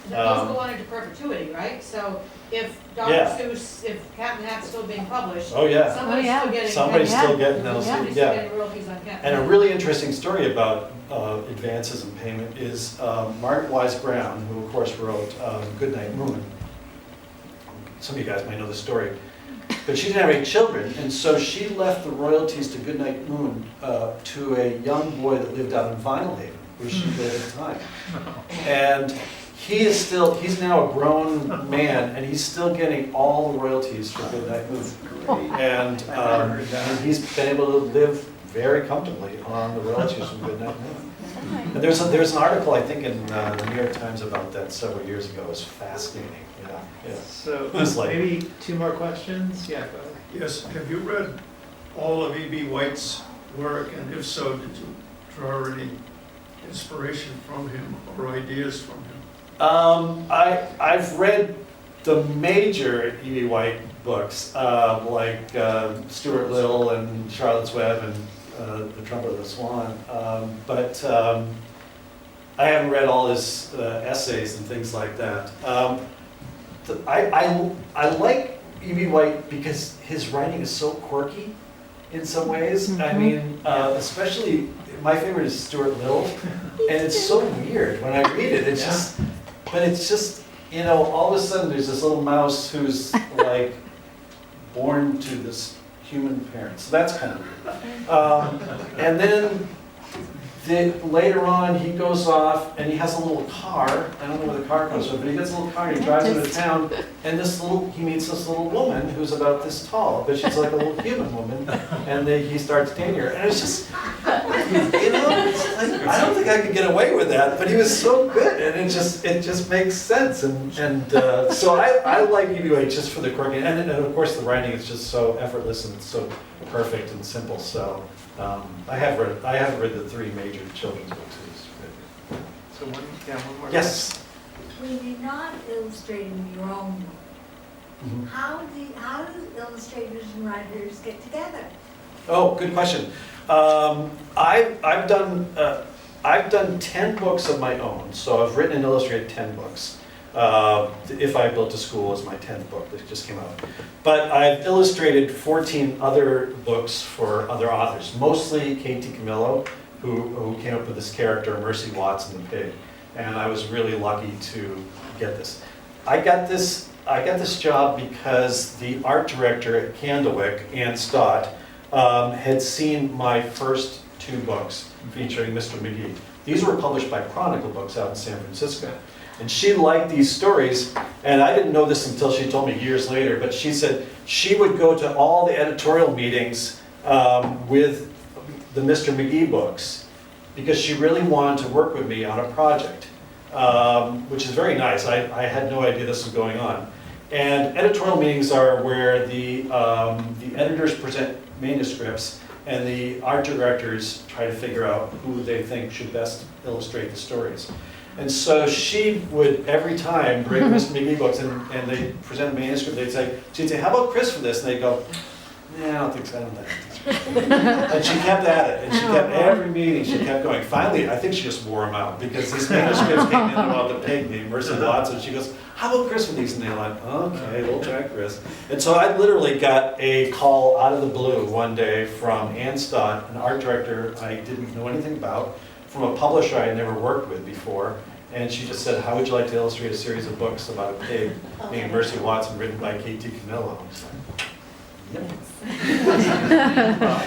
Those go on into perpetuity, right? So if Dr. Yeah. Seuss, if Cat in the Hat's still being published, Oh, yeah. somebody's Oh, yeah. still getting. Somebody's Yeah. still getting those, Somebody's still yeah. getting royalties on Cat in the And a Hat. really interesting story about advances in payment is Margaret Wise Brown, who of course wrote Goodnight Moon. Some of you guys might know the story. But she didn't have any children, and so she left the royalties to Goodnight Moon to a young boy that lived out in Vinyl Haven, where she lived at the time. And he's now a grown man, and he's still getting all the royalties for Goodnight Moon. And he's been able to live very comfortably on the royalties from Goodnight Moon. And there's an article, I think, in the New York Times about that several years ago. It was fascinating. Yeah. So It's like- maybe 2 more questions? Yeah, go ahead. Yes, have you read all of E.B. White's work, and if so, did you draw any inspiration from him or ideas from him? I've read the major E.B. White books, like Stuart Little and Charlotte's Web and The Trumpet of the Swan, but I haven't read all his essays and things like that. I like E.B. White because his writing is so quirky in some ways. I mean, especially, my favorite is Stuart Little, and it's so weird when I read it. It's just, but it's just, you know, all of a sudden there's this little mouse who's like born to this human parent. So that's kind of weird. And then later on, he goes off and he has a little car. I don't know where the car comes from, but he gets a little car and he drives into town. And he meets this little woman who's about this tall, but she's like a little human woman. And he starts dating her. And it's just, you know, it's like, I don't think I could get away with that, but he was so good. And it just makes sense. And so I like EBY just for the quirky. And of course, the writing is just so effortless and it's so perfect and simple. So. I haven't read the 3 major children's books. So one more. Yes. When you're not illustrating your own book, how do illustrators and writers get together? Oh, good question. I've done 10 books of my own, so I've written and illustrated 10 books. If I Built a School is my 10th book that just came out. But I've illustrated 14 other books for other authors, mostly Kate DiCamillo, who came up with this character, Mercy Watson the pig. And I was really lucky to get this. I got this job because the art director at Candlewick, Ann Stott, had seen my first 2 books featuring Mr. Magee. These were published by Chronicle Books out in San Francisco. And she liked these stories, and I didn't know this until she told me years later, but she said she would go to all the editorial meetings with the Mr. Magee books because she really wanted to work with me on a project, which is very nice. I had no idea this was going on. And editorial meetings are where the editors present manuscripts and the art directors try to figure out who they think should best illustrate the stories. And so she would, every time, bring Mr. Magee books and they present a manuscript, she'd say, how about Chris for this? And they'd go, I don't think so, I don't think so. And she kept at it, and she kept, every meeting, she kept going. Finally, I think she just wore them out, because these manuscripts came in about the pig named Mercy Watson. She goes, how about Chris for these? And they're like, okay, we'll try Chris. And so I literally got a call out of the blue one day from Ann Stott, an art director I didn't know anything about, from a publisher I had never worked with before, and she just said, how would you like to illustrate a series of books about a pig named Mercy Watson written by Kate DiCamillo? I was like, yep.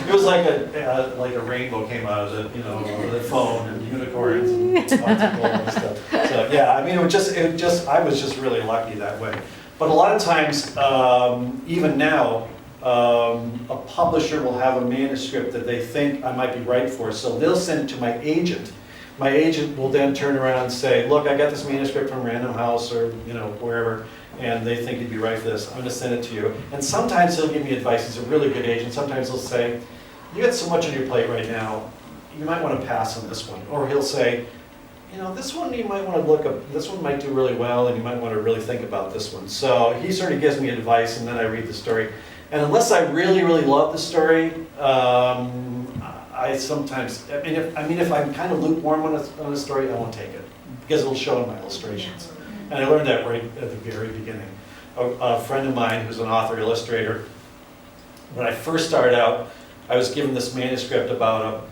It was like a rainbow came out of the phone and unicorns and lots of gold and stuff. So yeah, I mean, I was just really lucky that way. But a lot of times, even now, a publisher will have a manuscript that they think I might be right for, so they'll send it to my agent. My agent will then turn around and say, look, I got this manuscript from Random House or wherever, and they think you'd be right for this. I'm going to send it to you. And sometimes he'll give me advice. He's a really good agent. Sometimes he'll say, you got so much on your plate right now, you might want to pass on this one. Or he'll say, this one you might want to look up, this one might do really well, and you might want to really think about this one. So he sort of gives me advice, and then I read the story. And unless I really, really love the story, I sometimes, if I'm kind of lukewarm on a story, I won't take it, because it'll show in my illustrations. And I learned that right at the very beginning. A friend of mine who's an author illustrator, when I first started out, I was given this manuscript about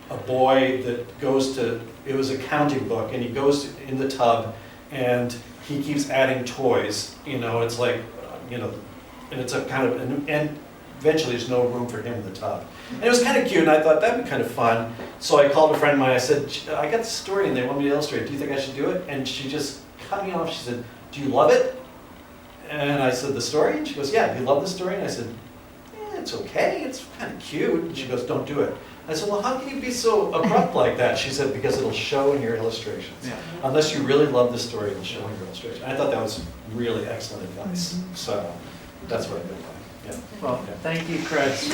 a boy that goes to, it was a counting book, and he goes in the tub, and he keeps adding toys. It's like, and it's a kind of, and eventually there's no room for him in the tub. And it was kind of cute, and I thought that'd be kind of fun. So I called a friend of mine, I said, I got this story and they want me to illustrate it. Do you think I should do it? And she just cut me off. She said, do you love it? And I said, the story? And she goes, yeah, do you love the story? And I said, yeah, it's okay, it's kind of cute. And she goes, don't do it. I said, well, how can you be so abrupt like that? She said, because it'll show in your illustrations. Yeah. Unless you really love the story, it'll show in your illustration. I thought that was really excellent advice. So that's what I did. Yeah. Well, thank you, Chris.